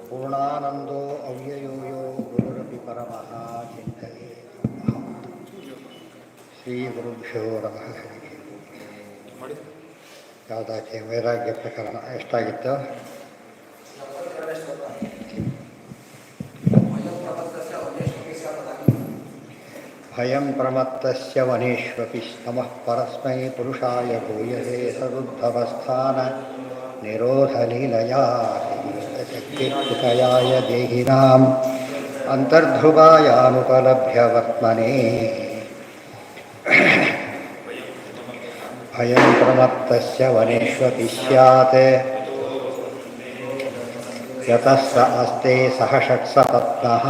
ಪೂರ್ಣಾನಂದೋ ಅವ್ಯಯೋ ಯೋ ಗುರುರಪಿ ಪರಮಃ ಚಿಂತಯೇ ಶ್ರೀ ಗುರುಭ್ಯೋ ನಮಃ. ಯಾವುದಾಕೆ ವೈರಾಗ್ಯ ಪ್ರಕರಣ ಎಷ್ಟಾಗಿತ್ತು? ಭಯಂ ಪ್ರಮತ್ತಸ್ಯ ವನೇಷ್ವಪಿ ನಮಃ ಪರಸ್ಮೈ ಪುರುಷಾಯ ಭೂಯಸೇ ಸದುದ್ಭವಸ್ಥಾನ ನಿರೋಧಲೀಲಯಾ ಶಕ್ತಿಕೃತಯಾಯ ದೇಹಿನಾಂ ಅಂತರ್ಧ್ರುವಾಯಾನುಪಲಭ್ಯ ವರ್ತ್ಮನೇ. ಭಯಂ ಪ್ರಮತ್ತಸ್ಯ ವನೇಷ್ವಪಿ ಸ್ಯಾತ್ ಯತಃ ಸ ಅಸ್ತೆ ಸಹ ಷಟ್ಸಪತ್ನಃ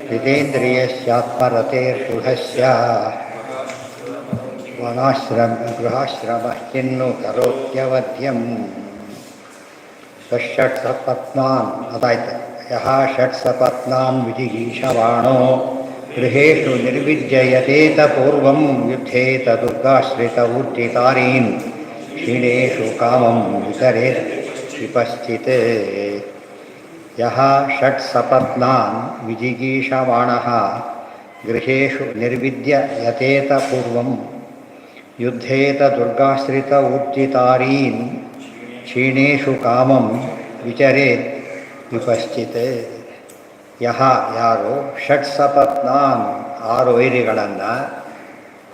ಜಿತೇಂದ್ರಿಯಸ್ಯಾತ್ಮರತೇರ್ಗೃಹಸ್ಯ ಗೃಹಾಶ್ರಮಃ ಕಿನ್ನು ಕರೋತ್ಯವಧ್ಯಂ. ಷಟ್ಸಪತ್ನಾನ್ ಅದಾಯ್ತು. ಯಹ ಷಟ್ಸಪತ್ನಾನ್ ವಿಜಿಗೀಷವಾಣೋ ಗೃಹೇಷು ನಿರ್ವಿದ್ಯಯತೇತ ಪೂರ್ವಂ ಯುದ್ಧೇತ ದುರ್ಗಾಶ್ರಿತ ಊರ್ಜಿತಾರೀನ್ ಕ್ಷೀಣೇಷು ಕಾಮಂ ವಿತರೇತ್ ವಿಪಶ್ಚಿತ್. ಯಹ ಷಟ್ಸಪತ್ನಾನ್ ವಿಜಿಗೀಷವಾಣಃ ಗೃಹೇಷು ನಿರ್ವಿದ್ಯ ಯತೇತ ಪೂರ್ವಂ ಯುದ್ಧೇತ ದುರ್ಗಾಶ್ರಿತ ಊರ್ಜಿತಾರೀನ್ ಕ್ಷೀಣೇಷು ಕಾಮಂ ವಿಚರೇತ್ ವಿಪಶ್ಚಿತ್. ಯಹ ಯಾರು ಷಟ್ಸಪತ್ನಾನ್ ಆರು ವೈರಿಗಳನ್ನು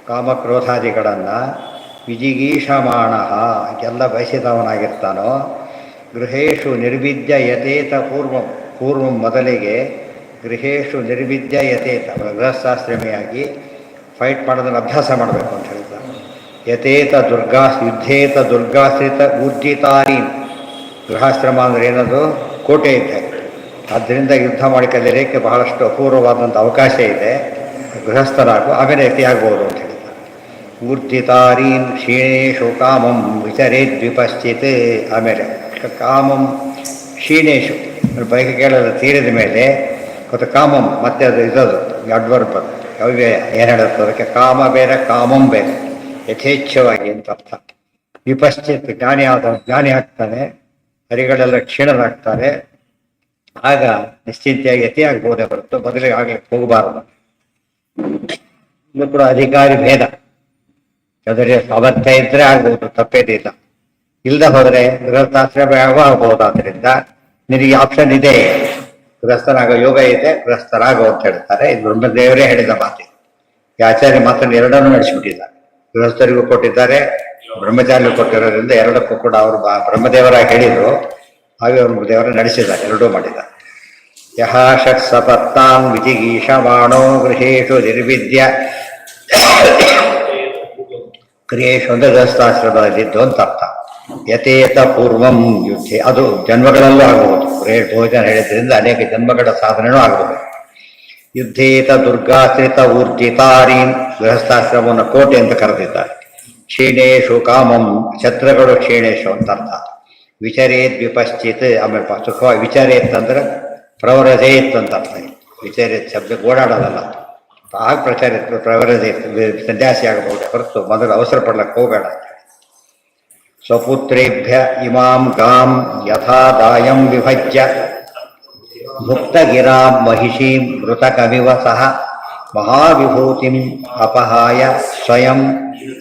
ಕಾಮಕ್ರೋಧಾದಿಗಳನ್ನು ವಿಜಿಗೀಷಮಾಣಃ ಎಲ್ಲ ಬಯಸಿದವನಾಗಿರ್ತಾನೋ ಗೃಹೇಷು ನಿರ್ವಿದ್ಯ ಯತೇತ ಪೂರ್ವಂ ಮೊದಲಿಗೆ ಗೃಹೇಷು ನಿರ್ವಿದ್ಯ ಯತೇತ ಗೃಹಸ್ಥಾಶ್ರಮಿಯಾಗಿ ಫೈಟ್ ಮಾಡೋದನ್ನು ಅಭ್ಯಾಸ ಮಾಡಬೇಕು ಅಂತ ಹೇಳಿದ್ದಾರೆ. ಯತೇತ ಯುದ್ಧೇತ ದುರ್ಗಾಶ್ರಿತ ಊರ್ಜಿತಾರಿ. ಗೃಹಾಶ್ರಮ ಅಂದರೆ ಏನದು? ಕೋಟೆ ಇದೆ. ಆದ್ದರಿಂದ ಯುದ್ಧ ಮಾಡಿ ಕಲಿಯಲಿಕ್ಕೆ ಬಹಳಷ್ಟು ಅಪೂರ್ವವಾದಂಥ ಅವಕಾಶ ಇದೆ. ಗೃಹಸ್ಥರಾಗು ಆಮೇಲೆ ಯತಿಯಾಗ್ಬೋದು ಅಂತ ಹೇಳಿದ್ದಾರೆ. ಊರ್ಜಿತಾರೀನ್ ಕ್ಷೀಣೇಶು ಕಾಮಂ ವಿಚರೇದ್ವಿಪಶ್ಚಿತ್. ಆಮೇಲೆ ಕಾಮಂ ಕ್ಷೀಣೇಶು ಬೈಕ್ ಕೇಳೋದು ತೀರಿದ ಮೇಲೆ ಮತ್ತು ಕಾಮಂ ಮತ್ತೆ ಅದು ಇದದು ಅಡ್ವರ್ಬ್ ಅವ್ಯಯ ಏನು ಹೇಳುತ್ತೆ ಅದಕ್ಕೆ? ಕಾಮ ಬೇರೆ ಕಾಮಂ ಬೇರೆ. ಯಥೇಚ್ಛವಾಗಿ ಅಂತ ಅರ್ಥ. ವಿಪಶ್ಚಿತ್ ಜ್ಞಾನಿ ಆಗ್ತಾನೆ, ಹರಿಗಳೆಲ್ಲ ಕ್ಷೀಣರಾಗ್ತಾರೆ. ಆಗ ನಿಶ್ಚಿಂತೆಯಾಗಿ ಯತಿಯಾಗ್ಬೋದೇ ಹೊರತು ಮೊದಲಿಗೆ ಆಗ್ಲಿಕ್ಕೆ ಹೋಗಬಾರದು. ಇದು ಕೂಡ ಅಧಿಕಾರಿ ಭೇದ. ಅದರ ಸಾಮರ್ಥ್ಯ ಇದ್ರೆ ಆಗ್ಬೋದು, ತಪ್ಪೇದಿಲ್ಲ. ಇಲ್ಲದೆ ಹೋದರೆ ಗೃಹಸ್ಥಾಶ್ರಮ ಆಗಬಹುದಾದ್ರಿಂದ ನಿನಗೆ ಆಪ್ಷನ್ ಇದೆ. ಗೃಹಸ್ಥರಾಗೋ ಯೋಗ ಇದೆ, ಗೃಹಸ್ಥರಾಗೋ ಅಂತ ಹೇಳ್ತಾರೆ. ಇದು ಬ್ರಹ್ಮದೇವರೇ ಹೇಳಿದ ಮಾತು. ಈ ಆಚಾರ್ಯ ಮಾತ್ರ ಎರಡನ್ನೂ ನಡೆಸಿಬಿಟ್ಟಿದ್ದಾರೆ. ಗೃಹಸ್ಥರಿಗೂ ಕೊಟ್ಟಿದ್ದಾರೆ, ಬ್ರಹ್ಮಚಾರಿಗೂ ಕೊಟ್ಟಿರೋದ್ರಿಂದ ಎರಡಕ್ಕೂ ಕೂಡ ಅವರು ಬ್ರಹ್ಮದೇವರಾಗಿ ಹೇಳಿದರು. ಹಾಗೆ ಅವರು ದೇವರ ನಡೆಸಿದ್ದಾರೆ, ಎರಡೂ ಮಾಡಿದ್ದಾರೆ. ಯಹ ಷಟ್ಸಪತ್ನಾನ್ ವಿಜಿಗೀಷಮಾಣೋ ಗೃಹೇಷು ನಿರ್ವಿದ್ಯ ಗೃಹೇಷು ಅಂದರೆ ಗೃಹಸ್ಥಾಶ್ರಮದಲ್ಲಿದ್ದು ಅಂತ ಅರ್ಥ. ಯತೇತ ಪೂರ್ವಂ ಯುದ್ಧೆ, ಅದು ಜನ್ಮಗಳಲ್ಲೂ ಆಗಬಹುದು. ಭೋಜನ ಹೇಳಿದ್ರಿಂದ ಅನೇಕ ಜನ್ಮಗಳ ಸಾಧನೆಯೂ ಆಗಬಹುದು. ಯುದ್ಧೇತ ದುರ್ಗಾಶ್ರಿತ ಊರ್ಜಿತಾರೀನ್, ಗೃಹಸ್ಥಾಶ್ರಮವನ್ನು ಕೋಟೆ ಅಂತ ಕರೆದಿದ್ದಾರೆ. ಕ್ಷೀಣೇಶು ಕಾಮಂ, ಛತ್ರಗಳು ಕ್ಷೀಣೇಶು ಅಂತ ಅರ್ಥ. ವಿಚರೇತ್ ವಿಪಶ್ಚಿತ್, ಆಮೇಲೆ ಸುಖವಾಗಿ ವಿಚಾರೇತ್ ಅಂದ್ರೆ ಪ್ರವರಜೇತ್ ಅಂತ ಅರ್ಥ. ವಿಚಾರೇತ್ ಶಬ್ದ ಓಡಾಡೋದಲ್ಲ. ಆಗ ಪ್ರವರಜೇತ್ ಸನ್ಯಾಸಿ ಆಗಬಹುದು ಹೊರತು ಮೊದಲು ಅವಸರ ಪಡ್ಲಕ್ಕೆ ಹೋಗಬೇಡ. ಸ್ವಪುತ್ರೇಭ್ಯ ಇಮಾಂ ಗಾಂ ಯಥಾ ದಾಯಂ ವಿಭಜ್ಯ ಮುಕ್ತಗಿರಾಂ ಮಹಿಷೀಂ ಮೃತಕಮಿವ ಸಹ ಮಹಾವಿಭೂತಿಂ ಅಪಹಾಯ ಸ್ವಯಂ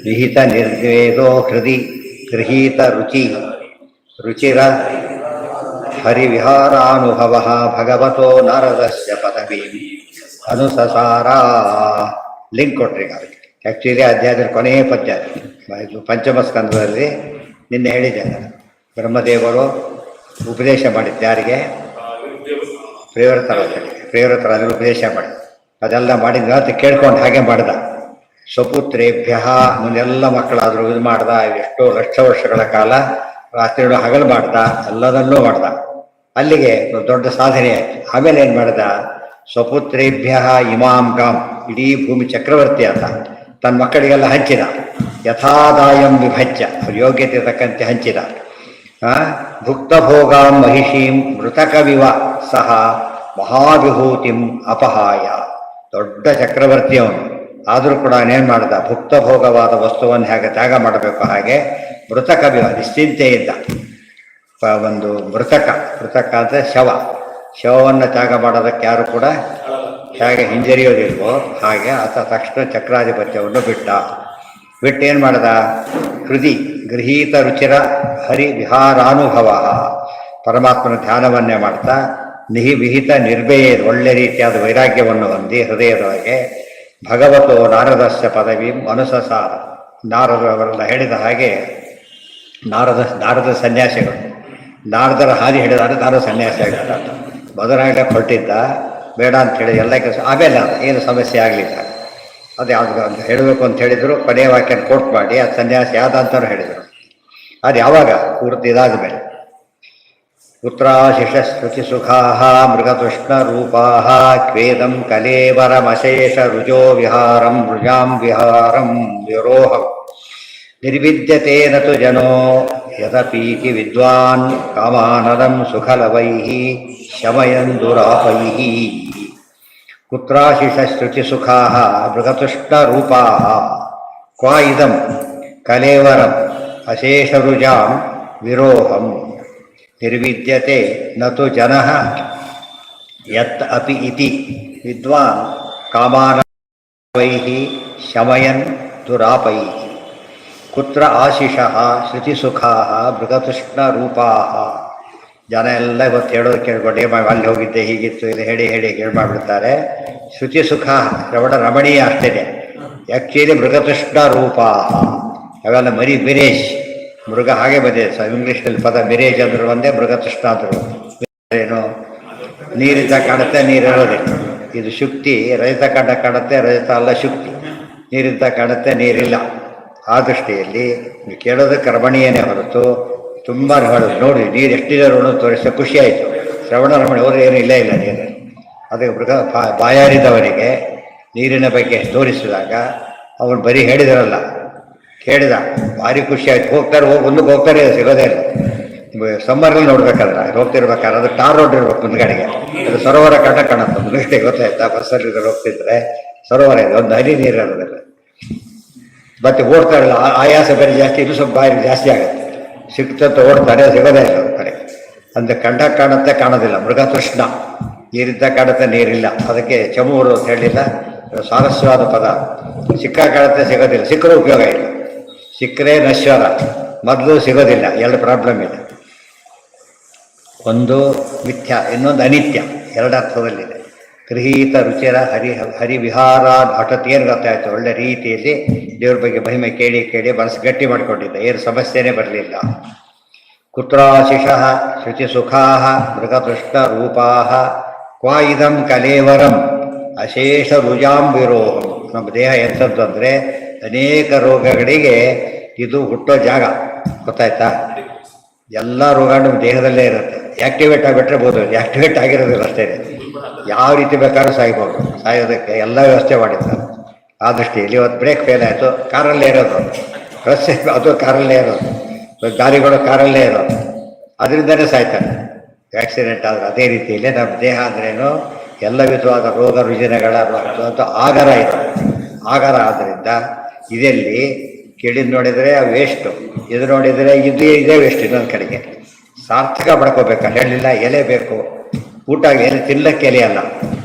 ವಿಹಿತ ನಿರ್ವೇದೋ ಹೃದಿ ಗೃಹೀತ ರುಚಿರ ಹರಿವಿಹಾರಾನುಭವ ಭಗವತೋ ನಾರದಸ್ಯ ಪದವಿ ಅನುಸಸಾರ. ಲಿಂಕ್ ಕೊಟ್ರಿ. ಆ್ಯಕ್ಚುಲಿ ಅಧ್ಯಾಯದ ಕೊನೆಯ ಪದ್ಯ ಇದು. ಪಂಚಮ ಸ್ಕಂದದಲ್ಲಿ ನಿನ್ನೆ ಹೇಳಿದ್ದೇನೆ. ಬ್ರಹ್ಮದೇವರು ಉಪದೇಶ ಮಾಡಿದ್ದು ಯಾರಿಗೆ? ಪ್ರಿಯವ್ರತರಾಜರು ಉಪದೇಶ ಮಾಡಿ ಅದೆಲ್ಲ ಮಾಡಿದ ಅಂತ ಕೇಳ್ಕೊಂಡು ಹಾಗೆ ಮಾಡ್ದ. ಸ್ವಪುತ್ರೇಭ್ಯ, ಮುಂದೆಲ್ಲ ಮಕ್ಕಳಾದರೂ ಇದು ಮಾಡ್ದ. ಎಷ್ಟೋ ಲಕ್ಷ ವರ್ಷಗಳ ಕಾಲ ರಾತ್ರಿಗಳು ಹಗಲು ಮಾಡ್ದ, ಎಲ್ಲದನ್ನೂ ಮಾಡ್ದ. ಅಲ್ಲಿಗೆ ದೊಡ್ಡ ಸಾಧನೆ ಆಯ್ತು. ಆಮೇಲೆ ಏನು ಮಾಡ್ದ? ಸ್ವಪುತ್ರೇಭ್ಯ ಇಮಾಂ ಗಾಂ, ಇಡೀ ಭೂಮಿ ಚಕ್ರವರ್ತಿ ಅಂತ ತನ್ನ ಮಕ್ಕಳಿಗೆಲ್ಲ ಹಂಚಿದ. ಯಥಾದಾಯಂ ವಿಭಜ್ಯ, ಅವ್ರ ಯೋಗ್ಯತೆ ತಕ್ಕಂತೆ ಹಂಚಿದ. ಭುಕ್ತಭೋಗಾಂ ಮಹಿಷೀಂ ಮೃತಕವಿವ ಸಹ ಮಹಾವಿಭೂತಿಂ ಅಪಹಾಯ. ದೊಡ್ಡ ಚಕ್ರವರ್ತಿ ಅವನು. ಆದರೂ ಕೂಡ ಅವನೇನು ಮಾಡ್ದ? ಭುಕ್ತಭೋಗವಾದ ವಸ್ತುವನ್ನು ಹೇಗೆ ತ್ಯಾಗ ಮಾಡಬೇಕು ಹಾಗೆ ಮೃತಕವಿವ ನಿಶ್ಚಿಂತೆಯಿಂದ ಒಂದು ಮೃತಕ ಅಂದರೆ ಶವವನ್ನು ತ್ಯಾಗ ಮಾಡೋದಕ್ಕೆ ಯಾರು ಕೂಡ ಹೇಗೆ ಹಿಂಜರಿಯೋದಿಲ್ವೋ ಹಾಗೆ ಆತ ತಕ್ಷಣ ಚಕ್ರಾಧಿಪತ್ಯವನ್ನು ಬಿಟ್ಟೇನು ಮಾಡ್ದ? ಹೃದಿ ಗೃಹೀತ ರುಚಿರ ಹರಿ ವಿಹಾರಾನುಭವ, ಪರಮಾತ್ಮನ ಧ್ಯಾನವನ್ನೇ ಮಾಡ್ತಾ ವಿಹಿತ ನಿರ್ಭಯ ಒಳ್ಳೆ ರೀತಿಯಾದ ವೈರಾಗ್ಯವನ್ನು ಹೊಂದಿ ಹೃದಯದೊಳಗೆ ಭಗವತೋ ನಾರದಸ್ಯ ಪದವಿ ಅನುಸಸಾರ, ನಾರದವರೆಲ್ಲ ಹೇಳಿದ ಹಾಗೆ ನಾರದ ಸನ್ಯಾಸಿಗಳು, ನಾರದರ ಹಾದಿ ಹಿಡಿದಾರೆ ನಾರದ ಸನ್ಯಾಸಿ ಆಗಿರ್ತಾರೆ. ಮೊದಲಾಗಲೇ ಹೊರಟಿದ್ದ ಬೇಡ ಅಂತ ಹೇಳಿ ಎಲ್ಲ ಕೆಲಸ, ಆಮೇಲೆ ಏನು ಸಮಸ್ಯೆ ಆಗಲಿಲ್ಲ. ಅದು ಯಾವುದು ಅಂತ ಹೇಳಬೇಕು ಅಂತ ಹೇಳಿದರು, ಕೊನೆಯ ವಾಕ್ಯನ ಕೋಟ್ ಮಾಡಿ ಅದು ಸನ್ಯಾಸಿ ಯಾವ್ದು ಅಂತಲೂ ಹೇಳಿದರು. ಅದು ಯಾವಾಗ ಪೂರ್ತಿ ಇದಾದ ಮೇಲೆ ಪುತ್ರಾಶಿಷ ಶ್ರುತಿ ಸುಖಾ ಮೃಗತೃಷ್ಣ ರೂಪಾ ಕ್ವೇದಂ ಕಲೇವರಮಶೇಷ ರುಜೋ ವಿಹಾರಂ ರುಜಾಂ ವಿಹಾರಂ ವಿರೋಹಂ ನಿರ್ವಿದ್ಯತೇನ ತು ಜನೋ ಯದಪೀತಿ ವಿದ್ವಾನ್ ಕಾಮಾನದಂ ಸುಖಲವೈಃ ಶಮಯನ್ ದುರಾಪೈಃ. ಕುತ್ರಾಶಿಷ ಶ್ರುತಿ ಸುಖಾ ಮೃಗತೃಷ್ಣ ರೂಪಾ ಕ್ವ ಇದಂ ಕಲೇವರಂ ಅಶೇಷರುಜಾಂ ವಿರೋಹಂ ನಿರ್ವಿದ್ಯತೆ ನತು ಜನಃ ಯತ್ ಅಪಿ ಇತಿ ವಿದ್ವಾನ್ ಕಾಮಾನವೈಃ ಶಮಯನ್ ದುರಾಪೈಃ. ಕುತ್ರ ಆಶಿಷಃ ಶ್ರುತಿಸುಖಾ ಮೃಗತೃಷ್ಣ ರೂಪಾ. ಜನ ಎಲ್ಲ ಇವತ್ತು ಹೇಳೋದು ಕೇಳ್ಕೊಂಡು ಅಲ್ಲಿ ಹೋಗಿದ್ದೆ ಹೀಗಿತ್ತು ಇದು ಹೇಳಿ ಕೇಳಿ ಮಾಡಿಬಿಡ್ತಾರೆ. ಶ್ರುತಿಸುಖ ಶ್ರವಣ ರಮಣೀಯ ಅಷ್ಟೇ, ಆ್ಯಕ್ಚುಲಿ ಮೃಗತೃಷ್ಣ ರೂಪಾ ಅವೆಲ್ಲ ಮಿರೇಜ್. ಮೃಗ ಹಾಗೆ ಬಂದಿದೆ ಇಂಗ್ಲೀಷ್ನಲ್ಲಿ ಪದ ಮಿರೇಜ್ ಅಂದ್ರು ಒಂದೇ, ಮೃಗತೃಷ್ಣ ಅಂದರು ಏನು, ನೀರಿದ್ದ ಕಾಣುತ್ತೆ ನೀರಿರೋದಿಲ್ಲ. ಇದು ಶುಕ್ತಿ, ರಜತ ಕಾಣುತ್ತೆ ರಜತ ಅಲ್ಲ ಶುಕ್ತಿ, ನೀರಿದ್ದ ಕಾಣುತ್ತೆ ನೀರಿಲ್ಲ. ಆ ದೃಷ್ಟಿಯಲ್ಲಿ ಕೇಳೋದಕ್ಕೆ ರಮಣೀಯನೇ ಹೊರತು ತುಂಬ ಹೇಳೋದು ನೋಡಿ ನೀರು ಎಷ್ಟಿದೆ ನೋಡೋದು ತೋರಿಸ ಖುಷಿ ಆಯಿತು. ಶ್ರವಣ ರಮಣಿ ಹೋದ್ರೆ ಏನೂ ಇಲ್ಲ ನೀರು. ಅದಕ್ಕೆ ಮೃಗ ಬಾಯಾರಿದವನಿಗೆ ನೀರಿನ ಬಗ್ಗೆ ತೋರಿಸಿದಾಗ ಅವನು ಬರೀ ಹೇಳಿದರಲ್ಲ, ಕೇಳಿದ ಭಾರಿ ಖುಷಿ ಆಯ್ತು. ಮುಂದಕ್ಕೆ ಹೋಗ್ತಾರೆ ಸಿಗೋದೇ ಇಲ್ಲ. ಸಮ್ಮರ್ನಲ್ಲಿ ನೋಡ್ಬೇಕಾದ್ರೆ ಹೋಗ್ತಿರ್ಬೇಕಾದ್ರೆ ಅದು ಟಾರ್ ರೋಡ್ ಇರ್ಬೇಕು ಮುಂದ್ಗಡೆಗೆ, ಅದು ಸರೋವರ ಕಾಣುತ್ತೆ ಮುಂದ್ಗಡೆ, ಗೊತ್ತಾಯ್ತಾ? ಬಸ್ಸಲ್ಲಿ ಹೋಗ್ತಿದ್ರೆ ಸರೋವರ ಇದೆ, ಒಂದು ಹನಿ ನೀರು ಇರೋದಿಲ್ಲ. ಮತ್ತೆ ಓಡ್ತಾರಲ್ಲ ಆಯಾಸ ಬೇರೆ ಜಾಸ್ತಿ, ಇದು ಸ್ವಲ್ಪ ಬಾಯಿ ಜಾಸ್ತಿ ಆಗುತ್ತೆ. ಸಿಕ್ತಂತ ಓಡ್ತಾರೆ, ಸಿಗೋದೇ ಇಲ್ಲ ಒಂದು ಕಡೆ. ಅಂದ್ರೆ ಕಾಣುತ್ತೆ ಕಾಣೋದಿಲ್ಲ. ಮೃಗತೃಷ್ಣ ನೀರಿದ್ದ ಕಾಣುತ್ತೆ ನೀರಿಲ್ಲ. ಅದಕ್ಕೆ ಚಮೂರು ಅಂತ ಹೇಳಿಲ್ಲ, ಸಾರಸ್ಯವಾದ ಪದ. ಕಾಣುತ್ತೆ ಸಿಗೋದಿಲ್ಲ, ಸಿಕ್ಕರೂ ಉಪಯೋಗ ಇಲ್ಲ. ಸಿಕ್ಕರೆ ನಶ್ವರ, ಮೊದಲು ಸಿಗೋದಿಲ್ಲ. ಎರಡು ಪ್ರಾಬ್ಲಮ್ ಇದೆ, ಒಂದು ಮಿಥ್ಯ, ಇನ್ನೊಂದು ಅನಿತ್ಯ. ಎರಡರ್ಥದಲ್ಲಿದೆ. ಗೃಹೀತ ರುಚಿರ ಹರಿವಿಹಾರ ಹಠತ್ ಏನು ಗೊತ್ತಾಯ್ತು, ಒಳ್ಳೆ ರೀತಿಯಲ್ಲಿ ದೇವ್ರ ಬಗ್ಗೆ ಮಹಿಮೆ ಕೇಳಿ ಮನಸ್ಸು ಗಟ್ಟಿ ಮಾಡಿಕೊಂಡಿದ್ದ, ಏನು ಸಮಸ್ಯೆನೇ ಬರಲಿಲ್ಲ. ಕುತ್ರಾಶಿಷಃ ಶುಚಿಸುಖಾ ಮೃಗತೃಷ್ಣ ರೂಪಾ ಕ್ವ ಇದಂ ಕಲೇವರಂ ಅಶೇಷ ರುಜಾಂ ವಿರೋಹಂ. ನಮ್ಮ ದೇಹ ಎಂಥದ್ದು ಅಂದರೆ ಅನೇಕ ರೋಗಗಳಿಗೆ ಇದು ಹುಟ್ಟೋ ಜಾಗ, ಗೊತ್ತಾಯ್ತಾ? ಎಲ್ಲ ರೋಗ ನಮ್ಮ ದೇಹದಲ್ಲೇ ಇರುತ್ತೆ. ಆ್ಯಕ್ಟಿವೇಟ್ ಆಗಿಬಿಟ್ರೆ ಬೋದು, ಆ್ಯಕ್ಟಿವೇಟ್ ಆಗಿರೋದಿಲ್ಲ ಅಷ್ಟೇ. ಯಾವ ರೀತಿ ಬೇಕಾದ್ರೂ ಸಾಯೋದಕ್ಕೆ ಎಲ್ಲ ವ್ಯವಸ್ಥೆ ಮಾಡಿದ್ದಾರೆ. ಆ ದೃಷ್ಟಿಯಲ್ಲಿ ಇವತ್ತು ಬ್ರೇಕ್ ಫೇಲ್ ಆಯಿತು, ಕಾರಲ್ಲೇ ಇರೋದು, ರಸ್ತೆ ಅದು ಕಾರಲ್ಲೇ ಇರೋದು, ಗಾಡಿಗಳು ಕಾರಲ್ಲೇ ಇರೋದು, ಅದರಿಂದನೇ ಸಾಯ್ತಾರೆ ಆಕ್ಸಿಡೆಂಟ್ ಆದರೆ. ಅದೇ ರೀತಿಯಲ್ಲಿ ನಮ್ಮ ದೇಹ ಅಂದ್ರೇನು, ಎಲ್ಲ ವಿಧವಾದ ರೋಗ ರುಜಿನಗಳ ಆಗರ ಇರೋದು. ಆಗರ ಆದ್ದರಿಂದ ಇದರಲ್ಲಿ ಕೇಳಿದ್ ನೋಡಿದರೆ ವೇಸ್ಟು, ಇದು ನೋಡಿದರೆ ಇದೇ ವೇಸ್ಟ್. ಇನ್ನೊಂದು ಕಡೆಗೆ ಸಾರ್ಥಕ ಪಡ್ಕೋಬೇಕು. ಹೇಳಲಿಲ್ಲ ಎಲೆ ಬೇಕು, ಊಟ ಎಲೆ ತಿನ್ನಕ್ಕೆ ಎಲೆ ಅಲ್ಲ,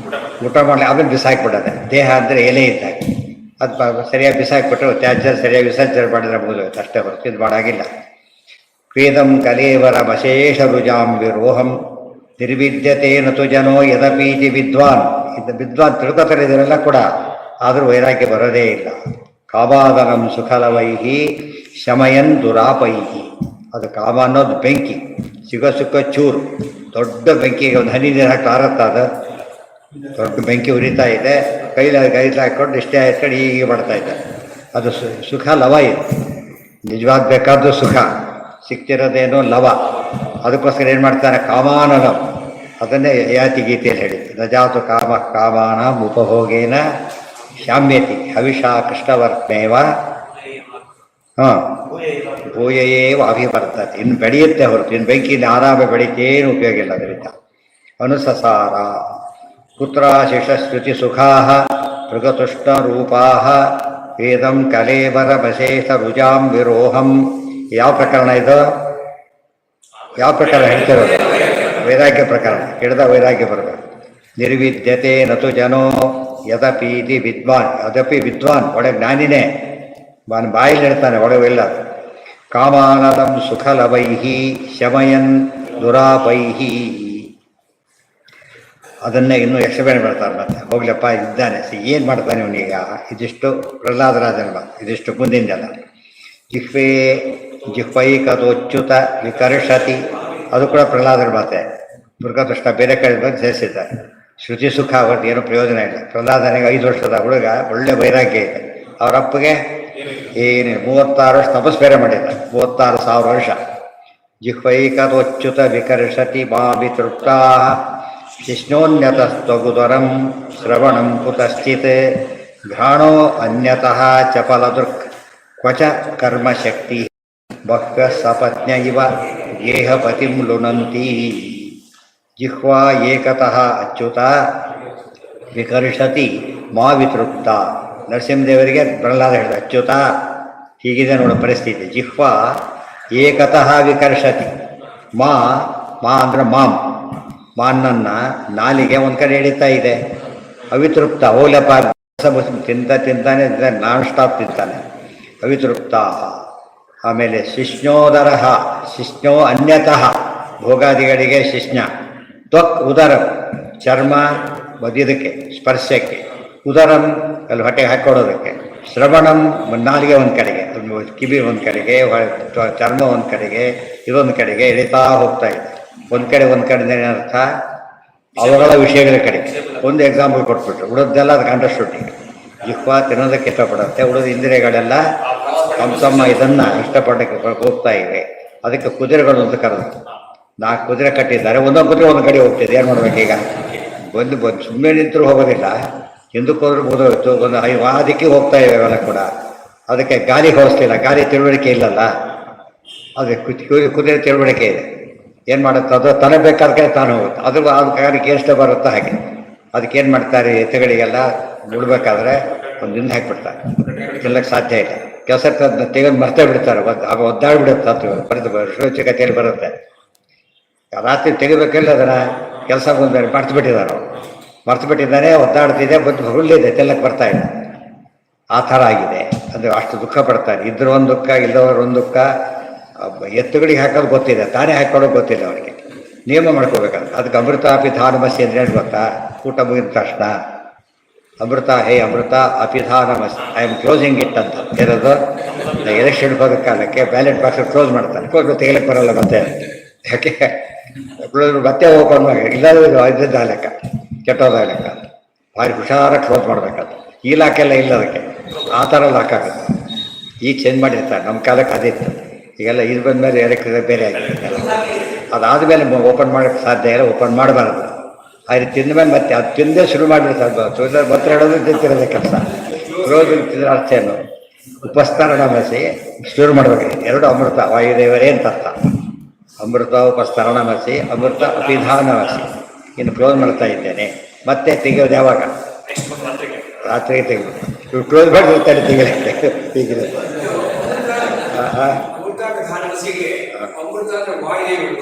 ಊಟ ಮಾಡಲಿ ಆಮೇಲೆ ಬಿಸಾಕಿಬಿಡೋದೆ. ದೇಹ ಅಂದರೆ ಎಲೆ ಇದ್ದಾಗ ಅದು ಸರಿಯಾಗಿ ಬಿಸಾಕಿಬಿಟ್ರೆ ತ್ಯಾಜ್ಯ ಸರಿಯಾಗಿ ವಿಸರ್ಜನೆ ಮಾಡಿದ್ರೆ ಮುಗಿದೋಯ್ತು, ಅಷ್ಟೇ ಹೊರತು ಇದು ಮಾಡಾಗಿಲ್ಲ. ಕ್ರೀದಂ ಕಲೇವರ ಅಶೇಷ ರುಜಾಂ ವಿರೋಹಂ ನಿರ್ವಿದ್ಯತೇನ ತು ಜನೋ ಯದಪೀತಿ ವಿದ್ವಾನ್. ಇದು ವಿದ್ವಾನ್ ತಿಳ್ಕೊತಾರೆ ಇದರೆಲ್ಲ ಕೂಡ, ಆದರೂ ವೈರಾಗ್ಯ ಬರೋದೇ ಇಲ್ಲ. ಕಾಮಾದನಂ ಸುಖಲವೈಹಿ ಶಮಯನ್ ದುರಾಪೈಹಿ. ಅದು ಕಾಮ ಅನ್ನೋದು ಬೆಂಕಿ, ಸಿಕ್ಕ ಚೂರು. ದೊಡ್ಡ ಬೆಂಕಿಗೆ ಒಂದು ಹನಿ ನೀರು ಹಾಕಿ ಆರತ್ತ, ಅದು ದೊಡ್ಡ ಬೆಂಕಿ ಉರಿತಾ ಇದೆ, ಕೈಲಿ ಹಾಕೊಂಡು ಇಷ್ಟೇ ಹಾಕೊಂಡು ಹೀಗೆ ಮಾಡ್ತಾ ಇದ್ದ. ಅದು ಸುಖ ಲವ ಇದು, ನಿಜವಾದ ಬೇಕಾದ್ದು ಸುಖ, ಸಿಕ್ತಿರೋದೇನೋ ಲವ. ಅದಕ್ಕೋಸ್ಕರ ಏನು ಮಾಡ್ತಾನೆ, ಕಾಮಾನನಂ. ಅದನ್ನೇ ಯಾತಿ ಗೀತೆಯಲ್ಲಿ ಹೇಳಿದ್ದು, ನಜಾತು ಕಾಮಾನ ಉಪಭೋಗೇನ ಶಾಮ್ಯತಿ ಹವಿಷಾ ಕೃಷ್ಣವರ್ತ್ಮೇವ ಭೂಯೇವ ಅಭಿವರ್ತತೆ. ಇನ್ನು ಬೆಳೆಯುತ್ತೆ ಹೊರತು ಇನ್ನು ಬೆಂಕಿನ ಆರಾಮ ಬೆಳೀತೆ, ಏನು ಉಪಯೋಗ ಇಲ್ಲ ಅದರಿಂದ. ಅನುಸಸಾರ ಕುತ್ರಾಶಿಷ ಶ್ರುತಿ ಸುಖಾ ಮೃಗತುಷ್ಟ ರೂಪಾ ವೇದಂ ಕಲೇವರ ಬಶೇಷ ರುಜಾಂ ವಿರೋಹಂ. ಯಾವ ಪ್ರಕರಣ ಇದು? ಯಾವ ಪ್ರಕಾರ ಹೇಳ್ತಿರೋದು? ವೈರಾಗ್ಯ ಪ್ರಕಾರ. ಹಿಡ್ದ ವೈರಾಗ್ಯ ಬರಬೇಕು. ನಿರ್ವಿದ್ಯತೆ ನತು ಜನೋ ಯದಪೀತಿ ವಿದ್ವಾನ್, ಅದಪಿ ವಿದ್ವಾನ್, ಒಳಗೆ ಜ್ಞಾನಿನೇ, ಬಾಯಲ್ಲಿ ಹೇಳ್ತಾನೆ, ಒಳಗಿಲ್ಲ. ಕಾಮಾನಲಂ ಸುಖಲವೈಹಿ ಶಮಯನ್ ದುರಾಪೈಹಿ. ಅದನ್ನೇ ಇನ್ನೂ ಯಕ್ಷಗಾನ ಬರ್ತಾರೆ. ಮತ್ತೆ ಹೋಗ್ಲಪ್ಪ ಇದ್ದಾನೆ, ಏನು ಮಾಡ್ತಾನೆ ಇವನೀಗ? ಇದಿಷ್ಟು ಪ್ರಹ್ಲಾದರಾಜನ ಮಾತು, ಇದಿಷ್ಟು ಮುಂದಿಂದಲ್ಲ. ಜಿಹ್ವೇ ಜಿಹ್ವೈಕದೋಚ್ಯುತ ವಿಕರ್ಷತಿ, ಅದು ಕೂಡ ಪ್ರಹ್ಲಾದರ ಮಾತೆ. ಮೃಗಕೃಷ್ಣ ಬೇರೆ ಕಡೆ ಬಂದು ಸೇರಿಸಿದ್ದಾರೆ. ಶ್ರುತಿ ಸುಖ ಅವತ್ತು ಏನೂ ಪ್ರಯೋಜನ ಇಲ್ಲ. ಪ್ರಹ್ಲಾದನಿಗೆ 5 ವರ್ಷದ ಹುಡುಗ, ಒಳ್ಳೆ ವೈರಾಗ್ಯ ಇದೆ. ಅವರಪ್ಪಗೆ ಏನು 36 ವರ್ಷ ತಪಸ್ ಬೇರೆ ಮಾಡಿದ್ದ, 36,000 ವರ್ಷ. ಜಿಹ್ವೈಕದೋಚ್ಯುತ ವಿಕರ್ಷತಿ ಮಾವಿ ತೃಪ್ತಾ ಶಿಷ್ಣೋನ್ಯತಸ್ತ್ವಗುದರಂ ಶ್ರವಣಂ ಕುತಶ್ಚಿತ್ ಘ್ರಾಣೋ ಅನ್ಯತಃ ಚಪಲದೃಕ್ ಕ್ವಚ ಕರ್ಮಶಕ್ತಿ ಬಹ್ವ ಸಪತ್ನ್ಯ ಇವ ಗೇಹಪತಿಂ ಲುನಂತಿ. ಜಿಹ್ವಾ ಏಕತಃ ಅಚ್ಯುತ ವಿಕರ್ಷತಿ ಮಾ ವಿತೃಪ್ತ. ನರಸಿಂಹದೇವರಿಗೆ ಪ್ರಹ್ಲಾದ ಹೇಳಿದ, ಅಚ್ಯುತ ಹೀಗಿದೆ ನೋಡೋ ಪರಿಸ್ಥಿತಿ. ಜಿಹ್ವಾ ಏಕತಃ ವಿಕರ್ಷತಿ, ಮಾ ಅಂದ್ರೆ ಮಾಮ್, ಮಾನನ್ನ ನಾಲಿಗೆ ಒಂದು ಕಡೆ ಹಿಡಿತಾ ಇದೆ. ಅವಿತೃಪ್ತ, ಓಲಪ್ಪ ತಿಂತಾನೆ ನಾನ್ ಸ್ಟಾಪ್ ತಿಂತಾನೆ, ಅವಿತೃಪ್ತ. ಆಮೇಲೆ ಶಿಷ್ಣೋದರ, ಶಿಷ್ಣೋ ಅನ್ಯತಃ, ಭೋಗಾದಿಗಳಿಗೆ ಶಿಷ್ಣ. ತ್ವಕ್ ಉದರಂ, ಚರ್ಮ ಬದಿಯೋದಕ್ಕೆ ಸ್ಪರ್ಶಕ್ಕೆ, ಉದರಂ ಅಲ್ಲಿ ಹೊಟ್ಟೆಗೆ ಹಾಕ್ಕೊಡೋದಕ್ಕೆ, ಶ್ರವಣಂ ನಾಲಿಗೆ ಒಂದು ಕಡೆಗೆ, ಕಿವಿ ಒಂದು ಕಡೆಗೆ, ಚರ್ಮ ಒಂದು ಕಡೆಗೆ, ಇದೊಂದು ಕಡೆಗೆ ಎಳಿತಾ ಹೋಗ್ತಾ ಇದೆ. ಒಂದು ಕಡೆ ಏನರ್ಥ? ಅವುಗಳ ವಿಷಯಗಳ ಕಡೆ. ಒಂದು ಎಕ್ಸಾಂಪಲ್ ಕೊಟ್ಬಿಟ್ರು, ಉಳಿದೆಲ್ಲ ಅದಕ್ಕೆ ಅಂಡರ್ಸ್ಟುಂಡಿಂಗ್. ಜಿಹ್ವಾ ತಿನ್ನೋದಕ್ಕೆ ಇಷ್ಟಪಡುತ್ತೆ, ಉಳಿದ ಇಂದ್ರಿಯಗಳೆಲ್ಲ ತಮ್ಮ ಇದನ್ನು ಇಷ್ಟಪಡೋಕ್ಕೆ ಹೋಗ್ತಾ ಇವೆ. ಅದಕ್ಕೆ ಕುದುರೆಗಳು ಅಂತ ಕರೆದು 4 ಕುದುರೆ ಕಟ್ಟಿದ್ದಾರೆ. ಒಂದೊಂದು ಕುದುರೆ ಒಂದು ಕಡೆ ಹೋಗ್ತಿದೆ. ಏನು ಮಾಡ್ಬೇಕೀಗ? ಬಂದು ಸುಮ್ಮನೆ ನಿಂತರೂ ಹೋಗೋದಿಲ್ಲ, ಹಿಂದಕ್ಕೆ ಹೋದ್ರೂ ಬೋದೋಯ್ತು. ಒಂದು 5 ದಿಕ್ಕಿಗೆ ಹೋಗ್ತಾ ಇವೆ ಅವೆಲ್ಲ ಕೂಡ. ಅದಕ್ಕೆ ಗಾಲಿ ಹೋಲಿಸ್ತಿಲ್ಲ, ಗಾಲಿ ತಿಳುವಳಿಕೆ ಇಲ್ಲಲ್ಲ. ಅದಕ್ಕೆ ಕುದುರೆ ತಿಳುವಳಿಕೆ ಇದೆ. ಏನು ಮಾಡುತ್ತೆ? ಅದು ತನಗೆ ಬೇಕಾದ ಕಡೆ ತಾನು ಹೋಗುತ್ತೆ. ಅದು ಕಾರ್ಯಕ್ಕೆ ಎಷ್ಟು ಬರುತ್ತೋ ಹಾಗೆ. ಅದಕ್ಕೆ ಏನು ಮಾಡ್ತಾರೆ? ಎತ್ತುಗಳಿಗೆಲ್ಲ ಬಿಡ್ಬೇಕಾದ್ರೆ ಒಂದು ಹಿಂದೆ ಹಾಕಿಬಿಡ್ತಾರೆ, ತಿನ್ನಕ್ಕೆ ಸಾಧ್ಯ ಇಲ್ಲ. ಕೆಲಸ ತೆಗೆದು ಮರ್ತೇ ಬಿಡ್ತಾರೆ, ಆಗ ಒದ್ದಾಡ್ಬಿಡುತ್ತೆ. ಅದು ಬರೆದು ಶೋಚಕತೆಯಲ್ಲಿ ಬರುತ್ತೆ. ರಾತ್ರಿ ತೆಗಿಬೇಕಿಲ್ಲ ಅದನ್ನು, ಕೆಲಸ ಬಂದ ಮರ್ತು ಬಿಟ್ಟಿದ್ದಾನೆ, ಒದ್ದಾಡ್ತಿದೆ, ಬಂದು ಹುರುಳಿದೆ, ತೆಲ್ಲಕ್ಕೆ ಬರ್ತಾ ಇಲ್ಲ. ಆ ಥರ ಆಗಿದೆ. ಅದು ಅಷ್ಟು ದುಃಖ ಪಡ್ತಾರೆ. ಇದ್ರ ಒಂದು ದುಃಖ, ಇಲ್ಲದವ್ರ ಒಂದು ದುಃಖ. ಎತ್ತುಗಳಿಗೆ ಹಾಕೋದು ಗೊತ್ತಿದೆ, ತಾನೇ ಹಾಕೊಳ್ಳೋದು ಗೊತ್ತಿಲ್ಲ ಅವರಿಗೆ. ನಿಯಮ ಮಾಡ್ಕೋಬೇಕಂತ. ಅದಕ್ಕೆ ಅಮೃತ ಅಪಿಧಾನಮಸಿ ಅಂದ್ರೆ ಏನು ಗೊತ್ತಾ? ಊಟ ಮುಗಿದ ತಕ್ಷಣ ಅಮೃತ, ಹೇ ಅಮೃತ ಅಪಿಧಾನಮಸಿ, ಐ ಆಮ್ ಕ್ಲೋಸಿಂಗ್ ಇಟ್ ಅಂತ ಹೇಳೋದು. ಎಲೆಕ್ಷನ್ ಹೋದ ಕಾಲಕ್ಕೆ ಬ್ಯಾಲೆಟ್ ಬಾಕ್ಸ್ ಕ್ಲೋಸ್ ಮಾಡ್ತಾರೆ. ಕ್ಲೋಸ್ ತೆಗಿಲಿಕ್ಕೆ ಬರೋಲ್ಲ ಮತ್ತೆ. ಯಾಕೆ? ಮತ್ತೆ ಓಪನ್ ಮಾಡಿ, ಇಲ್ಲದ ಇದ್ದದ್ದು ಲೆಕ್ಕ, ಕೆಟ್ಟೋದ ಲೆಕ್ಕ. ಭಾರಿ ಹುಷಾರಾಗಿ ಕ್ಲೋಸ್ ಮಾಡ್ಬೇಕಂತ. ಈ ಲಾಕೆಲ್ಲ ಇಲ್ಲ ಅದಕ್ಕೆ, ಆ ಥರ ಲಾಕ್ ಆಗುತ್ತೆ. ಈಗ ಚೇಂಜ್ ಮಾಡಿರ್ತಾರೆ. ನಮ್ಮ ಕಾಲಕ್ಕೆ ಅದಿತ್ತು. ಈಗೆಲ್ಲ ಇದು ಬಂದಮೇಲೆ ಎಲೆಕ್ಟ್ರಿಕ್ ಬೇರೆ ಆಗಿರ್ತಲ್ಲ. ಅದಾದಮೇಲೆ ಓಪನ್ ಮಾಡೋಕ್ಕೆ ಸಾಧ್ಯ ಇಲ್ಲ, ಓಪನ್ ಮಾಡಬಾರ್ದು. ಆದರೆ ತಿಂದಮೇಲೆ ಮತ್ತೆ ಅದು ತಿಂದೇ ಶುರು ಮಾಡಿರ್ತಾರೆ. ಬತ್ರ ಇಡೋದು ತಿಂತಿರೋದೇ ಕೆಲಸ. ಕ್ಲೋಸ್ ತಿಂದ್ರೆ ಅರ್ಥ ಏನು? ಉಪಸ್ತರಣಮಸಿ ಶುರು ಮಾಡಬೇಕು. 2 ಅಮೃತ, ವಾಯುದೇವರೇ ಅಂತ ಅರ್ಥ. ಅಮೃತ ಉಪಸ್ತರಣಮಸಿ, ಅಮೃತ ಅಪಿಧಾನಮಸಿ. ಇನ್ನು ಕ್ಲೋಸ್ ಮಾಡ್ತಾ ಇದ್ದೇನೆ. ಮತ್ತೆ ತೆಗೆಯೋದು ಯಾವಾಗ? ರಾತ್ರಿಗೆ ತೆಗೆದು ಇವ್ರು ಕ್ಲೋಸ್ ಮಾಡಿರ್ತಾರೆ, ತೆಗಿಲಿಕ್ಕೆ ಹೀಗಿದೆ.